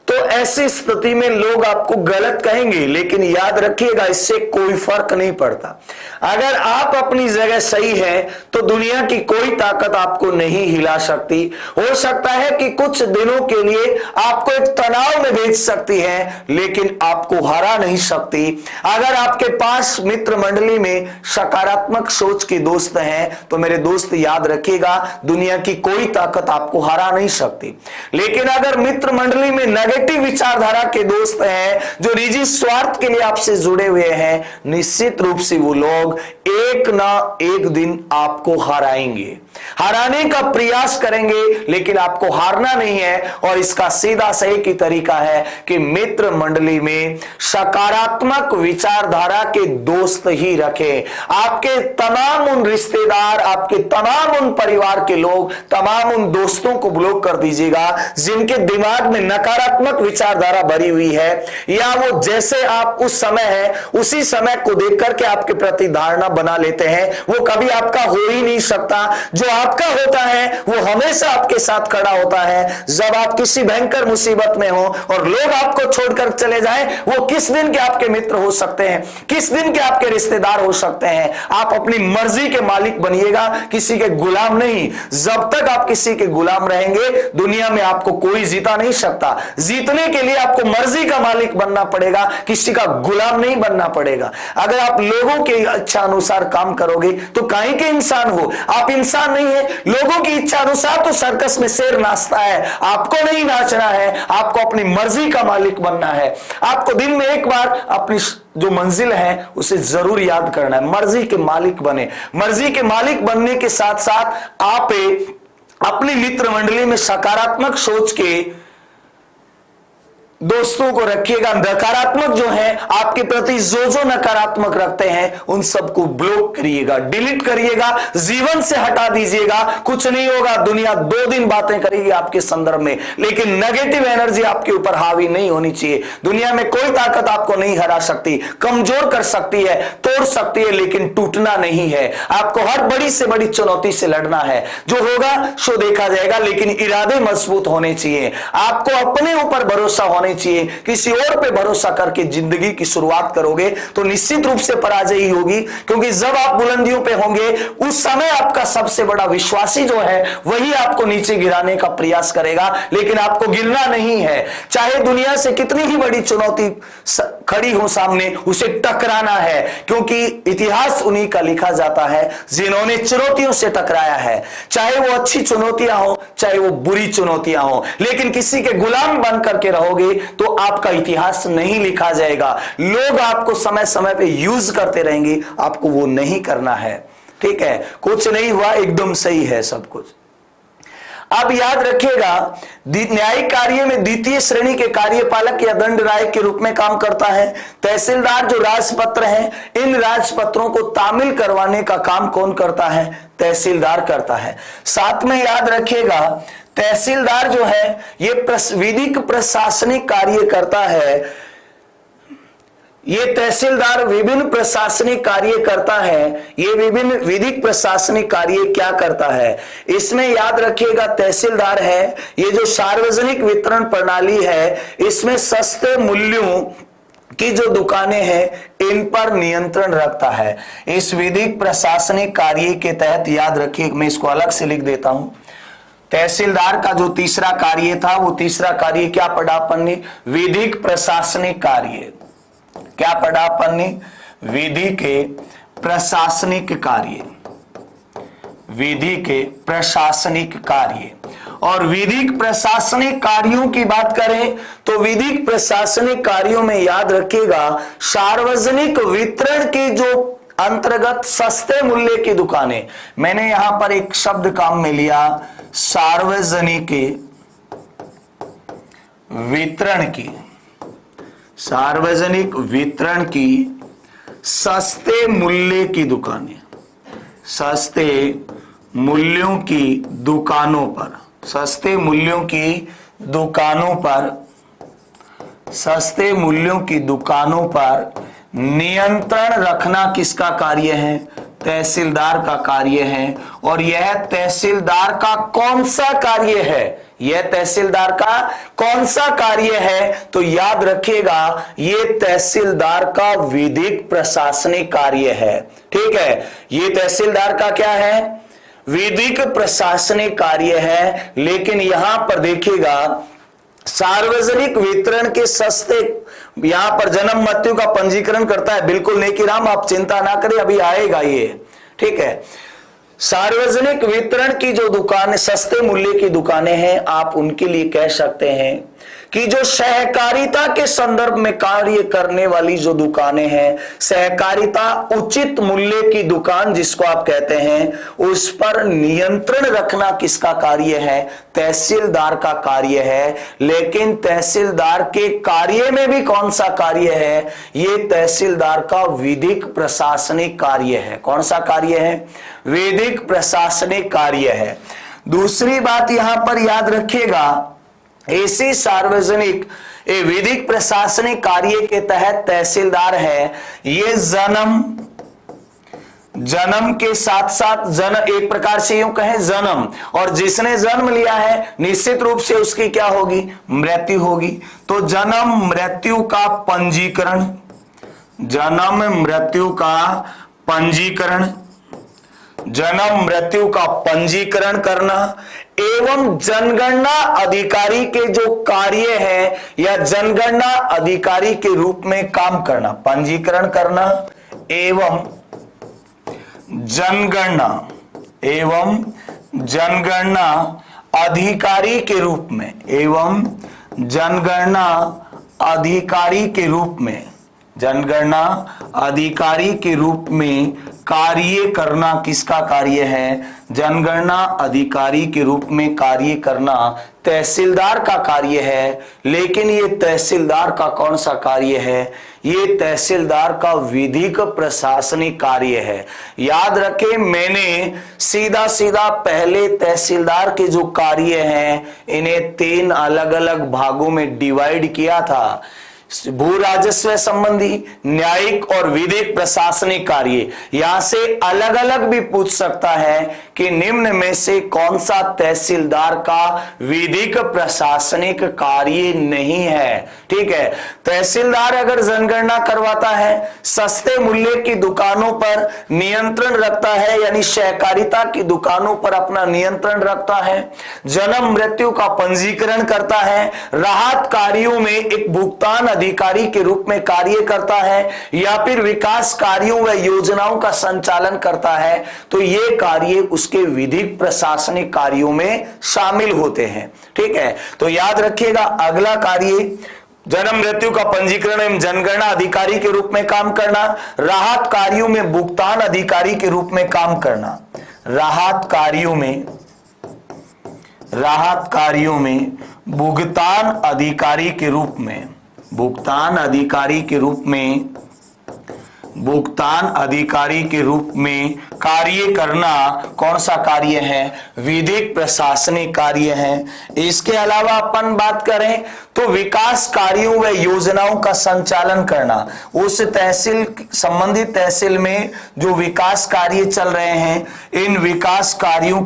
तो ऐसी स्थिति में लोग आपको गलत कहेंगे, लेकिन याद रखिएगा इससे कोई फर्क नहीं पड़ता। अगर आप अपनी जगह सही है तो दुनिया की कोई ताकत आपको नहीं हिला सकती। हो सकता है कि कुछ दिनों के लिए आपको एक तनाव में भेज सकती है, लेकिन आपको हरा नहीं सकती। अगर आपके पास मित्र मंडली में सकारात्मक सोच के दोस्त हैं तो मेरे दोस्त याद रखिएगा, दुनिया की कोई ताकत आपको हरा नहीं सकती। लेकिन अगर मित्र मंडली में नेगेटिव विचारधारा के दोस्त हैं, जो निजी स्वार्थ के लिए आपसे जुड़े हुए हैं, निश्चित रूप से वो लोग एक ना एक दिन आपको हराएंगे, हराने का प्रयास करेंगे, लेकिन आपको हारना नहीं है। और इसका सीधा सही की तरीका है कि मित्र मंडली में सकारात्मक विचारधारा के दोस्त ही रखें। आपके तमाम उन रिश्तेदार, आपके तमाम उन परिवार के लोग, तमाम उन दोस्तों को ब्लॉक कर दीजिएगा जिनके दिमाग में नकारात्मक विचारधारा भरी हुई है, या वो जैसे आप उस समय है उसी समय को देख करके आपके प्रति धारणा बना लेते हैं। वो कभी आपका हो ही नहीं सकता। जो आपका होता है वो हमेशा आपके साथ खड़ा होता है। जब आप किसी भयंकर मुसीबत में हो और लोग आपको छोड़कर चले जाएं, वो किस दिन के आपके मित्र हो सकते हैं, किस दिन के आपके रिश्तेदार हो सकते हैं। आप अपनी मर्जी के मालिक बनिएगा, किसी के गुलाम नहीं। जब तक आप किसी के गुलाम रहेंगे, दुनिया में आपको कोई जीता नहीं सकता। जीतने के लिए आपको मर्जी का मालिक बनना पड़ेगा, किसी का गुलाम नहीं बनना पड़ेगा। अगर आप लोगों की इच्छा अनुसार काम करोगे तो काहे के इंसान हो, आप इंसान नहीं है। लोगों की इच्छा अनुसार तो सर्कस में शेर नाचता है, आपको नहीं नाचना है। आपको अपनी मर्जी का मालिक बनना है। आपको दिन में एक बार अपनी जो मंजिल है उसे जरूर याद करना है। मर्जी के मालिक बने। मर्जी के मालिक बनने के साथ साथ आप अपनी मित्र मंडली में सकारात्मक सोच के दोस्तों को रखिएगा। नकारात्मक जो है आपके प्रति जो नकारात्मक रखते हैं उन सबको ब्लॉक करिएगा, डिलीट करिएगा, जीवन से हटा दीजिएगा। कुछ नहीं होगा, दुनिया 2 दिन बातें करेगी आपके संदर्भ में, लेकिन नेगेटिव एनर्जी आपके ऊपर हावी नहीं होनी चाहिए। दुनिया में कोई ताकत आपको नहीं हरा सकती, कमजोर कर सकती है, तोड़ सकती है, लेकिन टूटना नहीं है। आपको हर बड़ी से बड़ी चुनौती से लड़ना है। जो होगा सो देखा जाएगा, लेकिन इरादे मजबूत होने चाहिए। आपको अपने ऊपर भरोसा होने चाहिए। किसी और पे भरोसा करके जिंदगी की शुरुआत करोगे तो निश्चित रूप से पराजय ही होगी, क्योंकि जब आप बुलंदियों पे होंगे उस समय आपका सबसे बड़ा विश्वासी जो है वही आपको नीचे गिराने का प्रयास करेगा, लेकिन आपको गिरना नहीं है। चाहे दुनिया से कितनी ही बड़ी चुनौती खड़ी हो सामने, उसे टकराना है, क्योंकि इतिहास उन्हीं का लिखा जाता है जिन्होंने चुनौतियों से टकराया है। चाहे वो अच्छी चुनौतियां हो, चाहे वो बुरी चुनौतियां हो, लेकिन किसी के गुलाम बन करके रहोगे तो आपका इतिहास नहीं लिखा जाएगा। लोग आपको समय समय पे यूज करते रहेंगे, आपको वो नहीं करना है। ठीक है, कुछ नहीं हुआ, एकदम सही है सब कुछ। अब याद रखिएगा, न्यायिक कार्य में द्वितीय श्रेणी के कार्यपालक या दंड राय के रूप में काम करता है। तहसीलदार जो राजपत्र हैं, इन राजपत्रों को तामील करवाने का काम कौन करता है? तहसीलदार करता है। साथ में याद रखिएगा, तहसीलदार जो है ये विधिक प्रशासनिक कार्य करता है। ये तहसीलदार विभिन्न प्रशासनिक कार्य करता है। ये विभिन्न विधिक प्रशासनिक कार्य क्या करता है? इसमें याद रखिएगा, तहसीलदार है ये जो सार्वजनिक वितरण प्रणाली है, इसमें सस्ते मूल्यों की जो दुकानें हैं इन पर नियंत्रण रखता है। इस विधिक प्रशासनिक कार्य के तहत याद रखिए, मैं इसको अलग से लिख देता हूं। तहसीलदार का जो तीसरा कार्य था, वो तीसरा कार्य क्या पढ़ा अपन ने? विधिक प्रशासनिक कार्य। क्या पढ़ा अपन ने? विधि के प्रशासनिक कार्य। विधि के प्रशासनिक कार्य। और विधिक प्रशासनिक कार्यों की बात करें तो विधिक प्रशासनिक कार्यों में याद रखिएगा, सार्वजनिक वितरण की जो अंतर्गत सस्ते मूल्य की दुकानें, मैंने यहां पर एक शब्द काम में लिया, सार्वजनिक वितरण की, सार्वजनिक वितरण की सस्ते मूल्य की दुकानें, सस्ते मूल्यों की दुकानों पर, सस्ते मूल्यों की दुकानों पर, सस्ते मूल्यों की दुकानों पर नियंत्रण रखना किसका कार्य है? तहसीलदार का कार्य है। और यह तहसीलदार का कौन सा कार्य है? यह तहसीलदार का कौन सा कार्य है? तो याद रखिएगा, यह तहसीलदार का विधिक प्रशासनिक कार्य है। ठीक है, यह तहसीलदार का क्या है? विधिक प्रशासनिक कार्य है। लेकिन यहां पर देखिएगा, सार्वजनिक वितरण के सस्ते, यहां पर जन्म मृत्यु का पंजीकरण करता है। बिल्कुल नेकीराम, आप चिंता ना करें, अभी आएगा ये। ठीक है, सार्वजनिक वितरण की जो दुकानें, सस्ते मूल्य की दुकानें हैं, आप उनके लिए कह सकते हैं कि जो सहकारिता के संदर्भ में कार्य करने वाली जो दुकानें हैं, सहकारिता उचित मूल्य की दुकान जिसको आप कहते हैं, उस पर नियंत्रण रखना किसका कार्य है? तहसीलदार का कार्य है। लेकिन तहसीलदार के कार्य में भी कौन सा कार्य है? ये तहसीलदार का विधिक प्रशासनिक कार्य है। कौन सा कार्य है? विधिक प्रशासनिक कार्य है। दूसरी बात यहां पर याद रखिएगा, ऐसी सार्वजनिक विधिक प्रशासनिक कार्य के तहत तहसीलदार है, ये जन्म के साथ साथ एक प्रकार से यूं कहें जन्म, और जिसने जन्म लिया है निश्चित रूप से उसकी क्या होगी? मृत्यु होगी। तो जन्म मृत्यु का पंजीकरण, जन्म मृत्यु का पंजीकरण, जन्म मृत्यु का पंजीकरण करना एवं जनगणना अधिकारी के जो कार्य है या जनगणना अधिकारी के रूप में काम करना, पंजीकरण करना एवं जनगणना अधिकारी के रूप में, एवं जनगणना अधिकारी के रूप में, जनगणना अधिकारी के रूप में कार्य करना किसका कार्य है? जनगणना अधिकारी के रूप में कार्य करना तहसीलदार का कार्य है। लेकिन ये तहसीलदार का कौन सा कार्य है? ये तहसीलदार का विधिक प्रशासनिक कार्य है। याद रखें, मैंने सीधा सीधा पहले तहसीलदार के जो कार्य हैं इन्हें 3 अलग अलग भागों में डिवाइड किया था। भू राजस्व संबंधी, न्यायिक और विधिक प्रशासनिक कार्य। यहां से अलग अलग भी पूछ सकता है कि निम्न में से कौन सा तहसीलदार का विधिक प्रशासनिक कार्य नहीं है। ठीक है, तहसीलदार अगर जनगणना करवाता है, सस्ते मूल्य की दुकानों पर नियंत्रण रखता है, यानी सहकारिता की दुकानों पर अपना नियंत्रण रखता है, जन्म मृत्यु का पंजीकरण करता है, राहत कार्यों में एक भुगतान अधिकारी के रूप में कार्य करता है, या फिर विकास कार्यों व योजनाओं का संचालन करता है, तो ये कार्य उसके विधिक प्रशासनिक कार्यों में शामिल होते हैं। ठीक है, तो याद रखिएगा, अगला कार्य जन्म मृत्यु का पंजीकरण एवं जनगणना अधिकारी के रूप में काम करना, राहत कार्यों में भुगतान अधिकारी के रूप में काम करना, राहत कार्यों में भुगतान अधिकारी के रूप में, भुगतान अधिकारी के रूप में कार्य करना कौन सा कार्य है? विधिक प्रशासनिक कार्य है। इसके अलावा अपन बात करें तो विकास कार्यों व योजनाओं का संचालन करना, उस तहसील, संबंधित तहसील में जो विकास कार्य चल रहे हैं, इन विकास कार्यों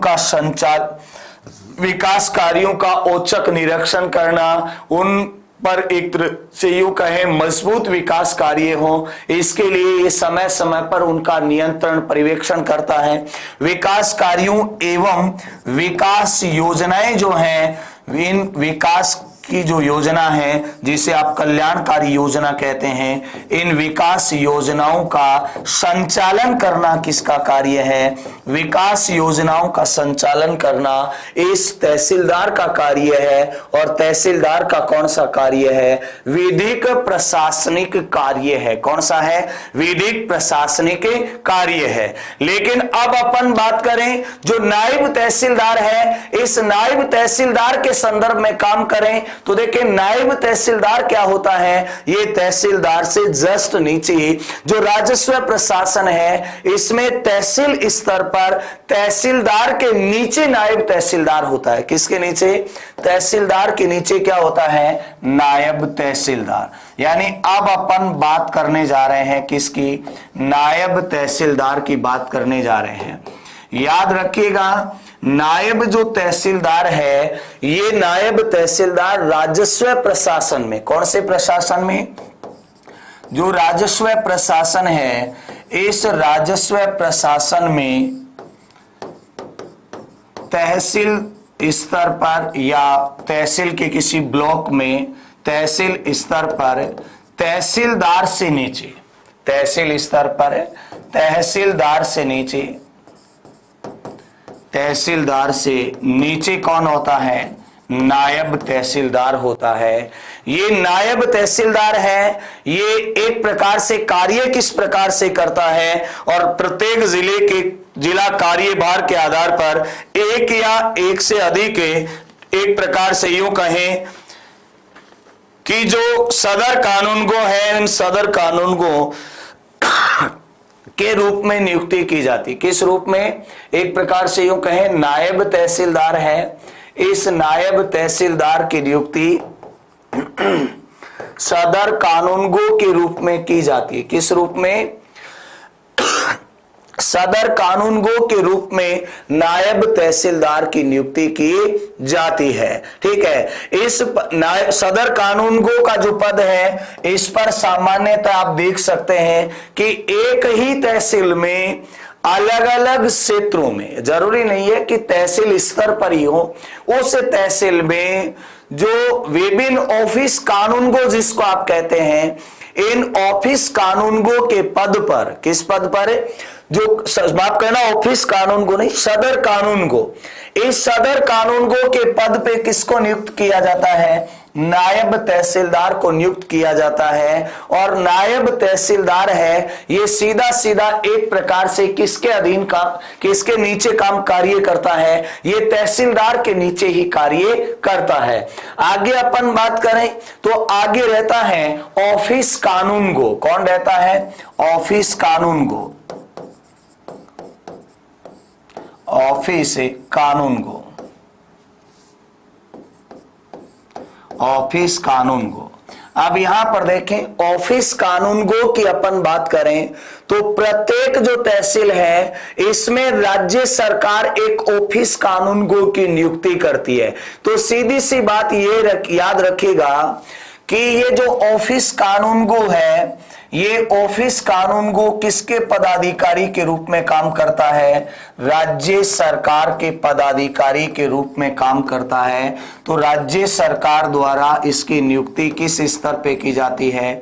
का औचक निरीक्षण करना, उन पर एक तरह से यूं कहें मजबूत विकास कार्य हो, इसके लिए ये समय समय पर उनका नियंत्रण पर्यवेक्षण करता है। विकास कार्यों एवं विकास योजनाएं जो हैं, इन विकास की जो योजना है जिसे आप कल्याणकारी योजना कहते हैं, इन विकास योजनाओं का संचालन करना किसका कार्य है? विकास योजनाओं का संचालन करना इस तहसीलदार का कार्य है। और तहसीलदार का कौन सा कार्य है? विधिक प्रशासनिक कार्य है। कौन सा है? विधिक प्रशासनिक कार्य है। लेकिन अब अपन बात करें जो नायब तहसीलदार है, इस नायब तहसीलदार के संदर्भ में काम करें तो देखिए नायब तहसीलदार क्या होता है? ये तहसीलदार से जस्ट नीचे जो राजस्व प्रशासन है, इसमें तहसील स्तर पर तहसीलदार के नीचे नायब तहसीलदार होता है। किसके नीचे? तहसीलदार के नीचे क्या होता है? नायब तहसीलदार। यानी अब अपन बात करने जा रहे हैं किसकी? नायब तहसीलदार की बात करने जा रहे हैं। याद रखिएगा, नायब जो तहसीलदार है, ये नायब तहसीलदार राजस्व प्रशासन में, कौन से प्रशासन में? जो राजस्व प्रशासन है, इस राजस्व प्रशासन में तहसील स्तर पर या तहसील के किसी ब्लॉक में, तहसील स्तर पर तहसीलदार से नीचे, तहसील स्तर पर तहसीलदार से नीचे, तहसीलदार से नीचे कौन होता है? नायब तहसीलदार होता है। ये नायब तहसीलदार है, ये एक प्रकार से कार्य किस प्रकार से करता है, और प्रत्येक जिले के जिला कार्यभार के आधार पर एक या एक से अधिक, एक प्रकार से यूं कहें कि जो सदर कानूनगो है, इन सदर कानूनगो के रूप में नियुक्ति की जाती। किस रूप में? एक प्रकार से यूं कहें नायब तहसीलदार है, इस नायब तहसीलदार की नियुक्ति सदर कानूनगो के रूप में की जाती है। किस रूप में? सदर कानूनगो के रूप में नायब तहसीलदार की नियुक्ति की जाती है। ठीक है, इस सदर कानूनगो का जो पद है, इस पर सामान्यतः आप देख सकते हैं कि एक ही तहसील में अलग अलग क्षेत्रों में, जरूरी नहीं है कि तहसील स्तर पर ही हो, उस तहसील में जो विभिन्न ऑफिस कानूनगो जिसको आप कहते हैं, इन ऑफिस कानूनगो के पद पर, किस पद पर? जो बात करना ऑफिस कानूनगो नहीं, सदर कानूनगो, इस सदर कानूनगो के पद पे किसको नियुक्त किया जाता है? नायब तहसीलदार को नियुक्त किया जाता है। और नायब तहसीलदार है, ये सीधा सीधा एक प्रकार से किसके अधीन काम, किसके नीचे काम कार्य करता है? ये तहसीलदार के नीचे ही कार्य करता है। आगे अपन बात करें तो आगे रहता है ऑफिस कानूनगो। कौन रहता है? ऑफिस कानूनगो, ऑफिस कानूनगो, ऑफिस कानूनगो। अब यहां पर देखें ऑफिस कानूनगो की अपन बात करें तो प्रत्येक जो तहसील है इसमें राज्य सरकार एक ऑफिस कानूनगो की नियुक्ति करती है। तो सीधी सी बात ये याद रखिएगा कि ये जो ऑफिस कानूनगो है, ये ऑफिस कानूनगो किसके पदाधिकारी के रूप में काम करता है? राज्य सरकार के पदाधिकारी के रूप में काम करता है। तो राज्य सरकार द्वारा इसकी नियुक्ति किस स्तर पे की जाती है?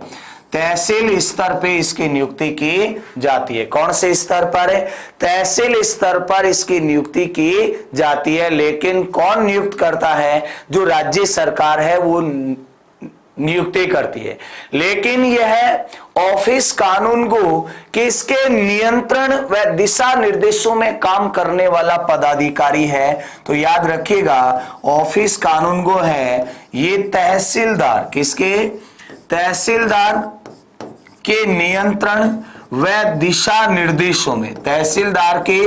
तहसील स्तर पे इसकी नियुक्ति की जाती है। कौन से स्तर पर? तहसील स्तर पर इसकी नियुक्ति की जाती है। लेकिन कौन नियुक्त करता है? जो राज्य सरकार है वो नियुक्ति करती है। लेकिन यह ऑफिस कानूनगो किसके नियंत्रण व दिशा निर्देशों में काम करने वाला पदाधिकारी है? तो याद रखिएगा ऑफिस कानूनगो है ये तहसीलदार, किसके? तहसीलदार के नियंत्रण व दिशा निर्देशों में, तहसीलदार के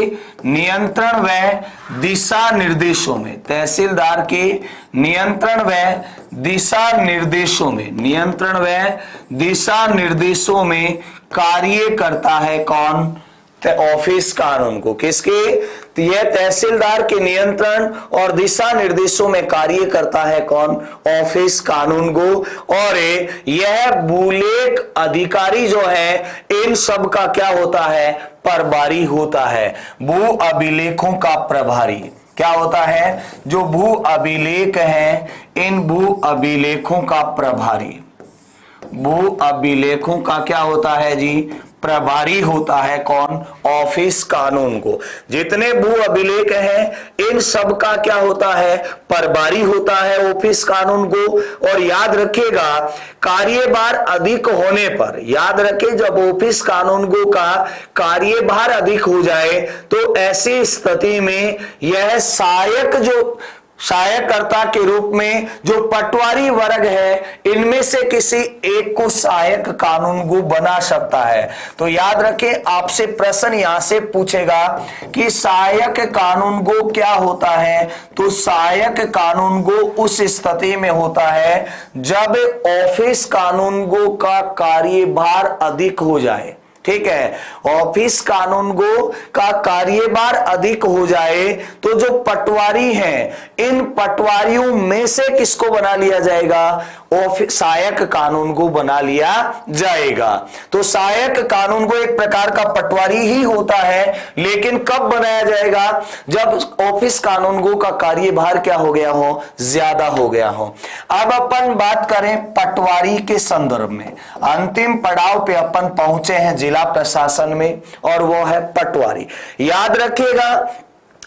नियंत्रण व दिशा निर्देशों में, तहसीलदार के नियंत्रण व दिशा निर्देशों में, नियंत्रण व दिशा निर्देशों में कार्य करता है। कौन? ऑफिस कानूनगो। किसके? तो यह तहसीलदार के नियंत्रण और दिशा निर्देशों में कार्य करता है। कौन? ऑफिस कानूनगो। और यह भूलेख अधिकारी जो है इन सब का क्या होता है? प्रभारी होता है। भू अभिलेखों का प्रभारी क्या होता है? जो भू अभिलेख है, इन भू अभिलेखों का प्रभारी, भू अभिलेखों का क्या होता है जी? प्रभारी होता है। कौन? ऑफिस कानूनगो। जितने भू अभिलेख हैं इन सब का क्या होता है? प्रभारी होता है ऑफिस कानूनगो। और याद रखिएगा कार्यभार अधिक होने पर, याद रखें जब ऑफिस कानूनगो का कार्यभार अधिक हो जाए तो ऐसी स्थिति में यह सहायक, जो सहायककर्ता के रूप में जो पटवारी वर्ग है इनमें से किसी एक को सहायक कानूनगो बना सकता है। तो याद रखें आपसे प्रश्न यहां से पूछेगा कि सहायक कानूनगो क्या होता है? तो सहायक कानूनगो उस स्थिति में होता है जब ऑफिस कानूनगो का कार्यभार अधिक हो जाए। ठीक है, ऑफिस कानूनगो का कार्यभार अधिक हो जाए तो जो पटवारी हैं इन पटवारियों में से किसको बना लिया जाएगा? ऑफिस सहायक कानूनगो बना लिया जाएगा। तो सहायक कानूनगो एक प्रकार का पटवारी ही होता है, लेकिन कब बनाया जाएगा? जब ऑफिस कानूनगो का कार्यभार क्या हो गया हो? ज्यादा हो गया हो। अब अपन बात करें पटवारी के संदर्भ में, अंतिम पड़ाव पे अपन पहुंचे हैं जिला प्रशासन में, और वो है पटवारी। याद रखिएगा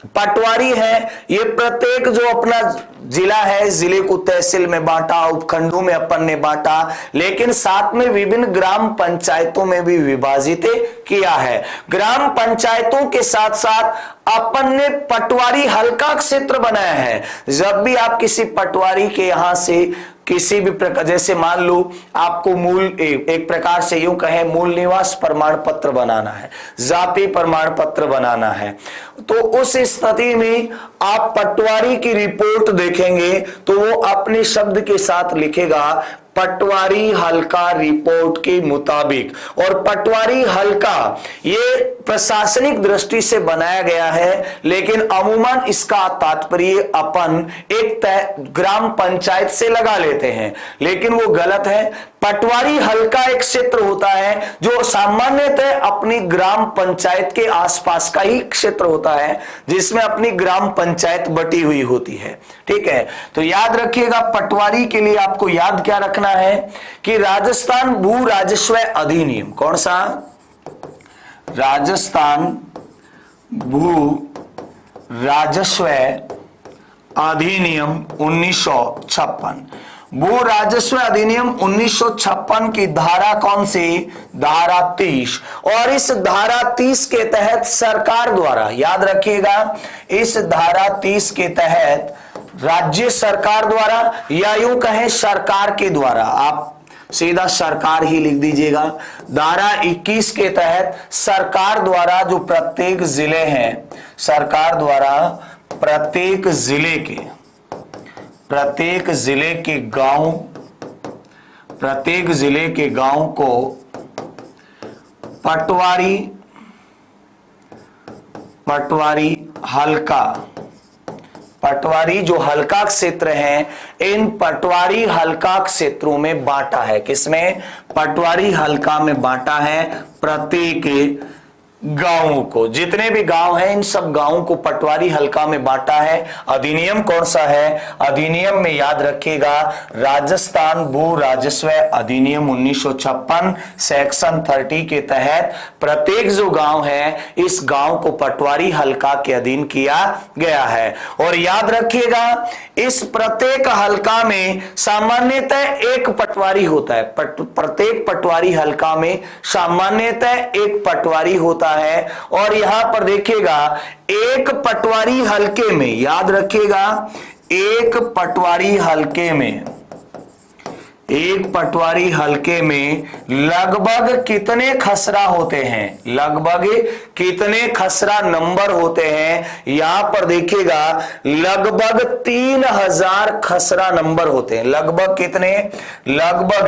पटवारी है, ये प्रत्येक जो अपना जिला है, जिले को तहसील में बांटा, उपखंडों में अपन ने बांटा, लेकिन साथ में विभिन्न ग्राम पंचायतों में भी विभाजित किया है। ग्राम पंचायतों के साथ साथ अपन ने पटवारी हल्का क्षेत्र बनाया है। जब भी आप किसी पटवारी के यहां से किसी भी प्रकार, जैसे मान लो आपको मूल एक प्रकार से यूं कहें मूल निवास प्रमाण पत्र बनाना है, जाति प्रमाण पत्र बनाना है, तो उस स्थिति में आप पटवारी की रिपोर्ट देखेंगे तो वो अपने शब्द के साथ लिखेगा पटवारी हल्का रिपोर्ट के मुताबिक। और पटवारी हल्का ये प्रशासनिक दृष्टि से बनाया गया है, लेकिन अमूमन इसका तात्पर्य अपन एक ग्राम पंचायत से लगा लेते हैं, लेकिन वो गलत है। पटवारी हल्का एक क्षेत्र होता है जो सामान्यतः अपनी ग्राम पंचायत के आसपास का ही क्षेत्र होता है, जिसमें अपनी ग्राम पंचायत बटी हुई होती है। ठीक है, तो याद रखिएगा पटवारी के लिए आपको याद क्या रखना है कि राजस्थान भू राजस्व अधिनियम, कौन सा? राजस्थान भू राजस्व अधिनियम 1956। भू राजस्व अधिनियम 1956 की धारा कौन सी? धारा 30। और इस धारा 30 के तहत सरकार द्वारा, याद रखिएगा, इस धारा 30 के तहत राज्य सरकार द्वारा या यूं कहें सरकार के द्वारा, आप सीधा सरकार ही लिख दीजिएगा। धारा 21 के तहत सरकार द्वारा जो प्रत्येक जिले हैं, सरकार द्वारा प्रत्येक जिले के गांव को पटवारी जो हल्का क्षेत्र हैं, इन पटवारी हल्का क्षेत्रों में बांटा है। किसमें? पटवारी हल्का में बांटा है प्रत्येक गांवों को, जितने भी गांव हैं इन सब गांवों को पटवारी हल्का में बांटा है। अधिनियम कौन सा है? अधिनियम में याद रखिएगा राजस्थान भू राजस्व अधिनियम 1956 सेक्शन 30 के तहत प्रत्येक जो गांव है इस गांव को पटवारी हल्का के अधीन किया गया है। और याद रखिएगा इस प्रत्येक हल्का में सामान्यतः एक पटवारी होता है। प्रत्येक पटवारी हल्का में सामान्यतः एक पटवारी होता है। और यहां पर देखिएगा एक पटवारी हल्के में, याद रखिएगा एक पटवारी हल्के में लगभग कितने खसरा होते हैं? लगभग कितने खसरा नंबर होते हैं? यहां पर देखिएगा लगभग 3000 खसरा नंबर होते हैं। लगभग कितने? लगभग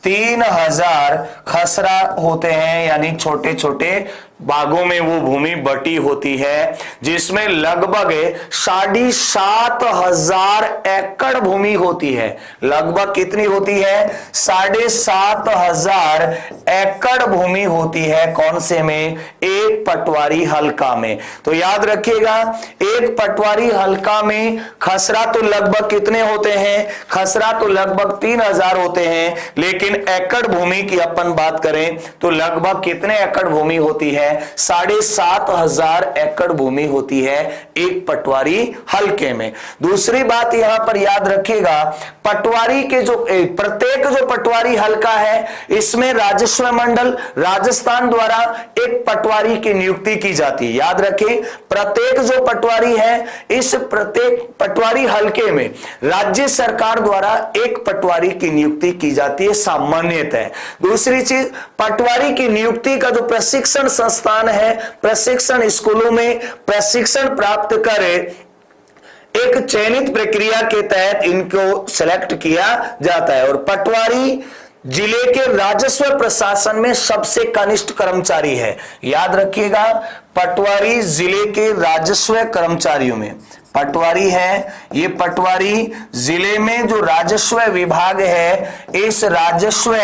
3000 खसरा होते हैं, यानी छोटे छोटे भागों में वो भूमि बटी होती है, जिसमें लगभग 7500 एकड़ भूमि होती है। लगभग कितनी होती है? 7500 एकड़ भूमि होती है। कौन से में? एक पटवारी हल्का में। तो याद रखिएगा एक पटवारी हल्का में खसरा तो लगभग कितने होते हैं? खसरा तो लगभग 3000 होते हैं, लेकिन एकड़ भूमि की अपन बात करें तो लगभग कितने एकड़ भूमि होती है? 7500 एकड़ भूमि होती है एक पटवारी हल्के में। दूसरी बात यहां पर याद रखिएगा पटवारी के जो प्रत्येक जो पटवारी हल्का है इसमें राजस्व मंडल राजस्थान द्वारा एक पटवारी की नियुक्ति की जाती है। याद रखें प्रत्येक जो पटवारी है इस प्रत्येक पटवारी हल्के में राज्य सरकार द्वारा एक पटवारी की नियुक्ति की जाती है सामान्यतः। दूसरी चीज पटवारी की नियुक्ति का जो प्रशिक्षण संस्थान है, प्रशिक्षण स्कूलों में प्रशिक्षण प्राप्त करे एक चयनित प्रक्रिया के तहत इनको सेलेक्ट किया जाता है। और पटवारी जिले के राजस्व प्रशासन में सबसे कनिष्ठ कर्मचारी है। याद रखिएगा पटवारी जिले के राजस्व कर्मचारियों में पटवारी है। ये पटवारी जिले में जो राजस्व विभाग है इस राजस्व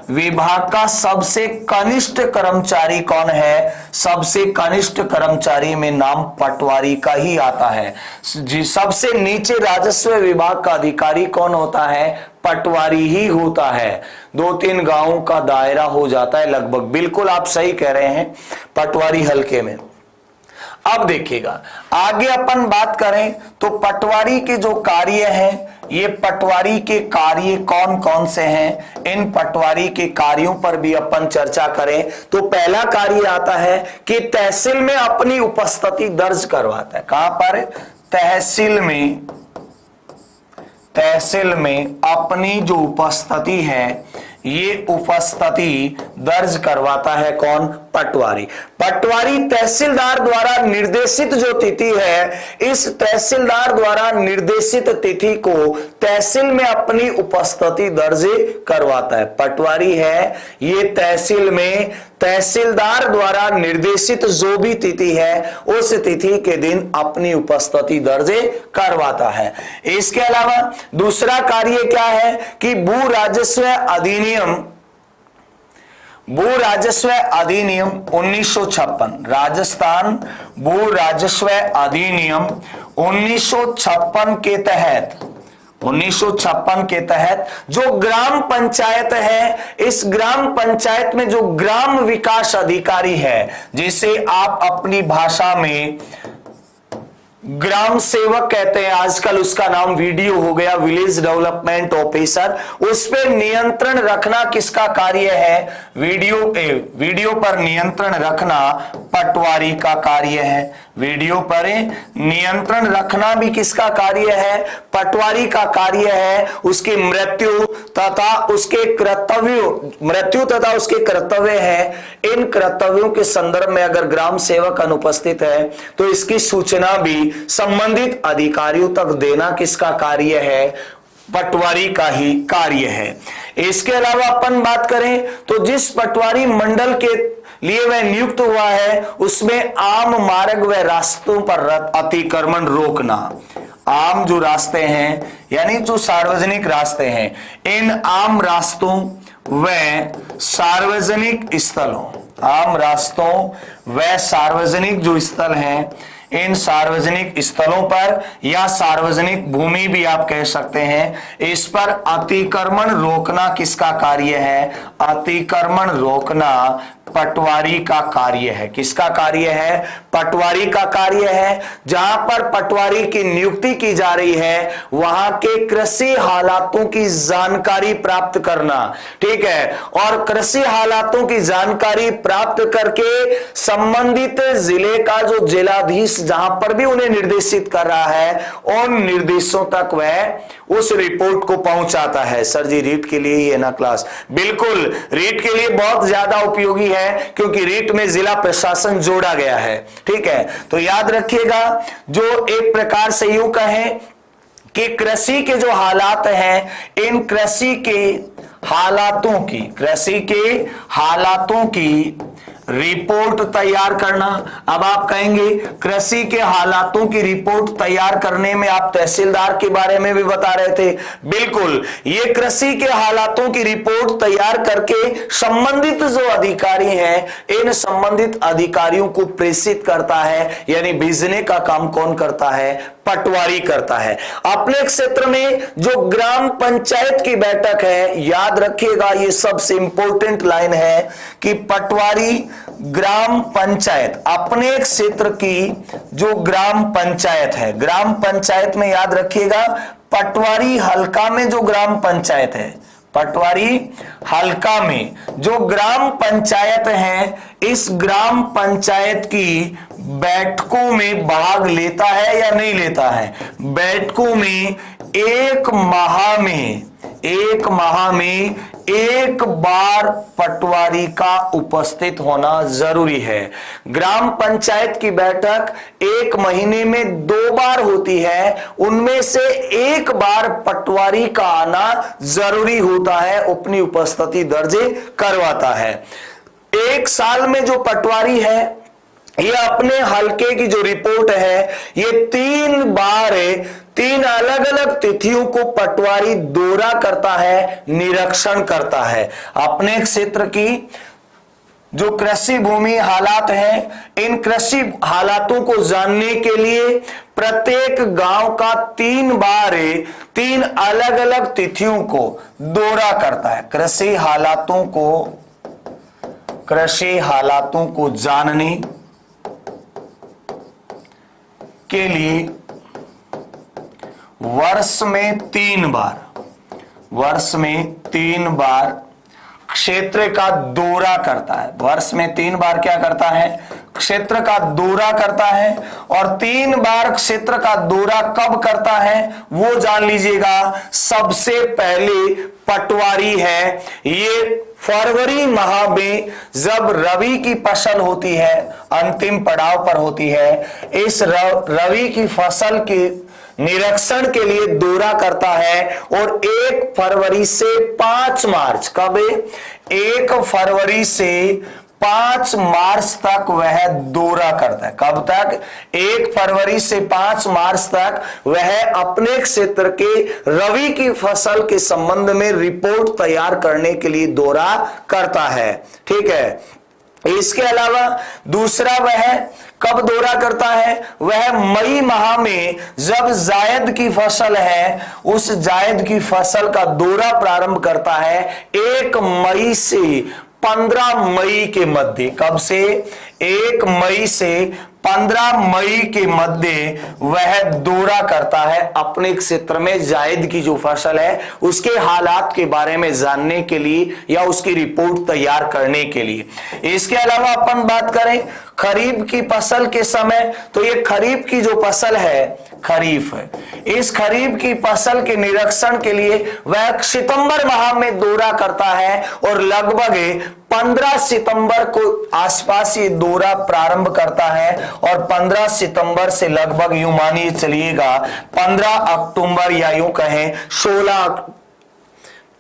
विभाग का सबसे कनिष्ठ कर्मचारी कौन है? सबसे कनिष्ठ कर्मचारी में नाम पटवारी का ही आता है। जी सबसे नीचे राजस्व विभाग का अधिकारी कौन होता है? पटवारी ही होता है। 2-3 गांवों का दायरा हो जाता है लगभग। बिल्कुल आप सही कह रहे हैं पटवारी हल्के में। अब देखिएगा आगे अपन बात करें तो पटवारी के जो कार्य हैं, ये पटवारी के कार्य कौन कौन से हैं, इन पटवारी के कार्यों पर भी अपन चर्चा करें। तो पहला कार्य आता है कि तहसील में अपनी उपस्थिति दर्ज करवाता है। कहां पर? तहसील में अपनी जो उपस्थिति है, ये उपस्थिति दर्ज करवाता है कौन? पटवारी। पटवारी तहसीलदार द्वारा निर्देशित जो तिथि है, इस तहसीलदार द्वारा निर्देशित तिथि को तहसील में अपनी उपस्थिति दर्ज करवाता है। पटवारी है, ये तहसील में तहसीलदार द्वारा निर्देशित जो भी तिथि है, उस तिथि के दिन अपनी उपस्थिति दर्ज करवाता है। इसके अलावा दूसरा कार्य क्या है कि भू राजस्व अधिनियम 1956, राजस्थान भू राजस्व अधिनियम 1956 के तहत जो ग्राम पंचायत है, इस ग्राम पंचायत में जो ग्राम विकास अधिकारी है, जिसे आप अपनी भाषा में ग्राम सेवक कहते हैं, आजकल उसका नाम वीडियो हो गया, विलेज डेवलपमेंट ऑफिसर, उस पर नियंत्रण रखना किसका कार्य है? वीडियो पर नियंत्रण रखना पटवारी का कार्य है। वीडियो पर नियंत्रण रखना भी किसका कार्य है? पटवारी का कार्य है। उसकी मृत्यु तथा उसके कर्तव्य है। इन कर्तव्यों के संदर्भ में अगर ग्राम सेवक अनुपस्थित है तो इसकी सूचना भी संबंधित अधिकारियों तक देना किसका कार्य है? पटवारी का ही कार्य है। इसके अलावा अपन बात करें तो जिस पटवारी मंडल के लिए वह नियुक्त हुआ है, उसमें आम मार्ग व रास्तों पर अतिक्रमण रोकना। आम जो रास्ते हैं यानी जो सार्वजनिक रास्ते हैं, इन आम रास्तों व सार्वजनिक स्थलों, आम रास्तों व सार्वजनिक जो स्थल हैं, इन सार्वजनिक स्थलों पर या सार्वजनिक भूमि भी आप कह सकते हैं, इस पर अतिक्रमण रोकना किसका कार्य है? अतिक्रमण रोकना पटवारी का कार्य है। किसका कार्य है? पटवारी का कार्य है। जहां पर पटवारी की नियुक्ति की जा रही है, वहां के कृषि हालातों की जानकारी प्राप्त करना, ठीक है, और कृषि हालातों की जानकारी प्राप्त करके संबंधित जिले का जो जिलाधीश जहां पर भी उन्हें निर्देशित कर रहा है, उन निर्देशों तक वह उस रिपोर्ट को पहुंचाता है। सर जी रीट के लिए ही है ना क्लास? बिल्कुल, रीट के लिए बहुत ज्यादा उपयोगी है, क्योंकि रीट में जिला प्रशासन जोड़ा गया है, ठीक है। तो याद रखिएगा, जो एक प्रकार से यूं कहें कि कृषि के जो हालात हैं, इन कृषि के हालातों की रिपोर्ट तैयार करना। अब आप कहेंगे कृषि के हालातों की रिपोर्ट तैयार करने में आप तहसीलदार के बारे में भी बता रहे थे। बिल्कुल, ये कृषि के हालातों की रिपोर्ट तैयार करके संबंधित जो अधिकारी हैं, इन संबंधित अधिकारियों को प्रेषित करता है, यानी भेजने का काम कौन करता है? पटवारी करता है। अपने क्षेत्र में जो ग्राम पंचायत की बैठक है, याद रखिएगा ये सबसे इंपॉर्टेंट लाइन है कि पटवारी ग्राम पंचायत, अपने क्षेत्र की जो ग्राम पंचायत है, ग्राम पंचायत में याद रखिएगा पटवारी हल्का में जो ग्राम पंचायत है, पटवारी हल्का में जो ग्राम पंचायत है, इस ग्राम पंचायत की बैठकों में भाग लेता है या नहीं लेता है? बैठकों में एक माह में एक बार पटवारी का उपस्थित होना जरूरी है। ग्राम पंचायत की बैठक एक महीने में 2 बार होती है, उनमें से एक बार पटवारी का आना जरूरी होता है, अपनी उपस्थिति दर्ज करवाता है। एक साल में जो पटवारी है, ये अपने हलके की जो रिपोर्ट है, ये 3 बार 3 अलग अलग तिथियों को पटवारी दौरा करता है, निरीक्षण करता है। अपने क्षेत्र की जो कृषि भूमि हालात हैं, इन कृषि हालातों को जानने के लिए प्रत्येक गांव का 3 बार 3 अलग अलग तिथियों को दौरा करता है। कृषि हालातों को जानने के लिए वर्ष में 3 बार क्षेत्र का दौरा करता है। वर्ष में 3 बार क्या करता है? क्षेत्र का दौरा करता है। और 3 बार क्षेत्र का दौरा कब करता है वो जान लीजिएगा। सबसे पहले पटवारी है। ये फरवरी माह में जब रबी की फसल होती है, अंतिम पड़ाव पर होती है, इस रबी की फसल के निरीक्षण के लिए दौरा करता है। और 1 फरवरी से 5 मार्च, कब? 1 फरवरी से 5 मार्च तक वह दौरा करता है। कब तक? 1 फरवरी से 5 मार्च तक वह अपने क्षेत्र के रबी की फसल के संबंध में रिपोर्ट तैयार करने के लिए दौरा करता है। ठीक है। इसके अलावा दूसरा वह कब दौरा करता है? वह मई माह में जब जायद की फसल है, उस जायद की फसल का दौरा प्रारंभ करता है 1 मई से 15 मई के मध्य। कब से? 1 मई से 15 मई के मध्य वह दौरा करता है अपने क्षेत्र में जायद की जो फसल है उसके हालात के बारे में जानने के लिए या उसकी रिपोर्ट तैयार करने के लिए। इसके अलावा अपन बात करें खरीफ की फसल के समय, तो ये खरीफ की जो फसल है, खरीफ है, इस खरीफ की फसल के निरीक्षण के लिए वह सितंबर माह में दौरा करता है और लगभग 15 सितंबर को आसपास ये दौरा प्रारंभ करता है। और 15 सितंबर से लगभग यूं मानिए चलिएगा 15 अक्टूबर या यूं कहें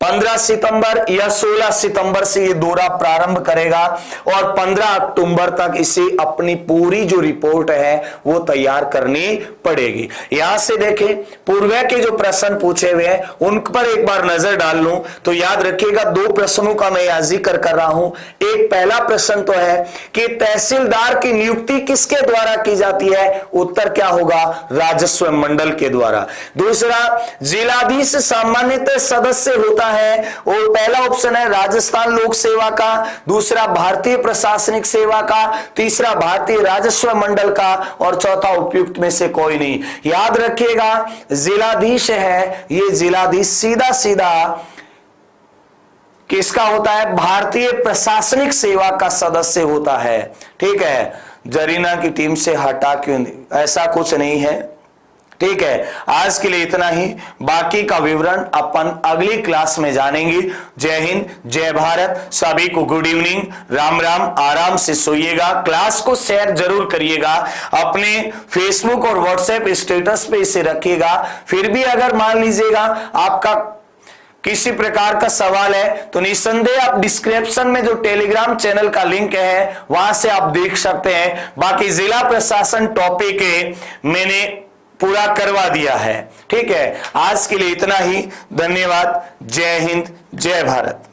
15 सितंबर या 16 सितंबर से ये दौरा प्रारंभ करेगा और 15 अक्टूबर तक इसे अपनी पूरी जो रिपोर्ट है वो तैयार करनी पड़ेगी। यहां से देखें पूर्व के जो प्रश्न पूछे हुए हैं उन पर एक बार नजर डाल लूं तो याद रखिएगा 2 प्रश्नों का मैं यहां जिक्र कर रहा हूं। एक पहला प्रश्न तो है कि तहसीलदार की नियुक्ति किसके द्वारा की जाती है? उत्तर क्या होगा? राजस्व मंडल के द्वारा। दूसरा, जिलाधीश सामान्यतः सदस्य होता है और पहला ऑप्शन है राजस्थान लोक सेवा का, दूसरा भारतीय प्रशासनिक सेवा का, तीसरा भारतीय राजस्व मंडल का और चौथा उपयुक्त में से कोई नहीं। याद रखिएगा जिलाधीश है, ये जिलाधीश सीधा सीधा किसका होता है? भारतीय प्रशासनिक सेवा का सदस्य होता है। ठीक है। जरीना की टीम से हटा क्यों? ऐसा कुछ नहीं है। ठीक है। आज के लिए इतना ही, बाकी का विवरण अपन अगली क्लास में जानेंगे। जय हिंद, जय भारत, सभी को गुड इवनिंग, राम राम, आराम से सोइएगा। क्लास को शेयर जरूर करिएगा, अपने फेसबुक और व्हाट्सएप स्टेटस पे इसे रखिएगा। फिर भी अगर मान लीजिएगा आपका किसी प्रकार का सवाल है तो निस्संदेह आप डिस्क्रिप्शन में जो टेलीग्राम चैनल का लिंक है वहां से आप देख सकते हैं। बाकी जिला प्रशासन टॉपिक मैंने पूरा करवा दिया है। ठीक है। आज के लिए इतना ही, धन्यवाद, जय हिंद, जय भारत।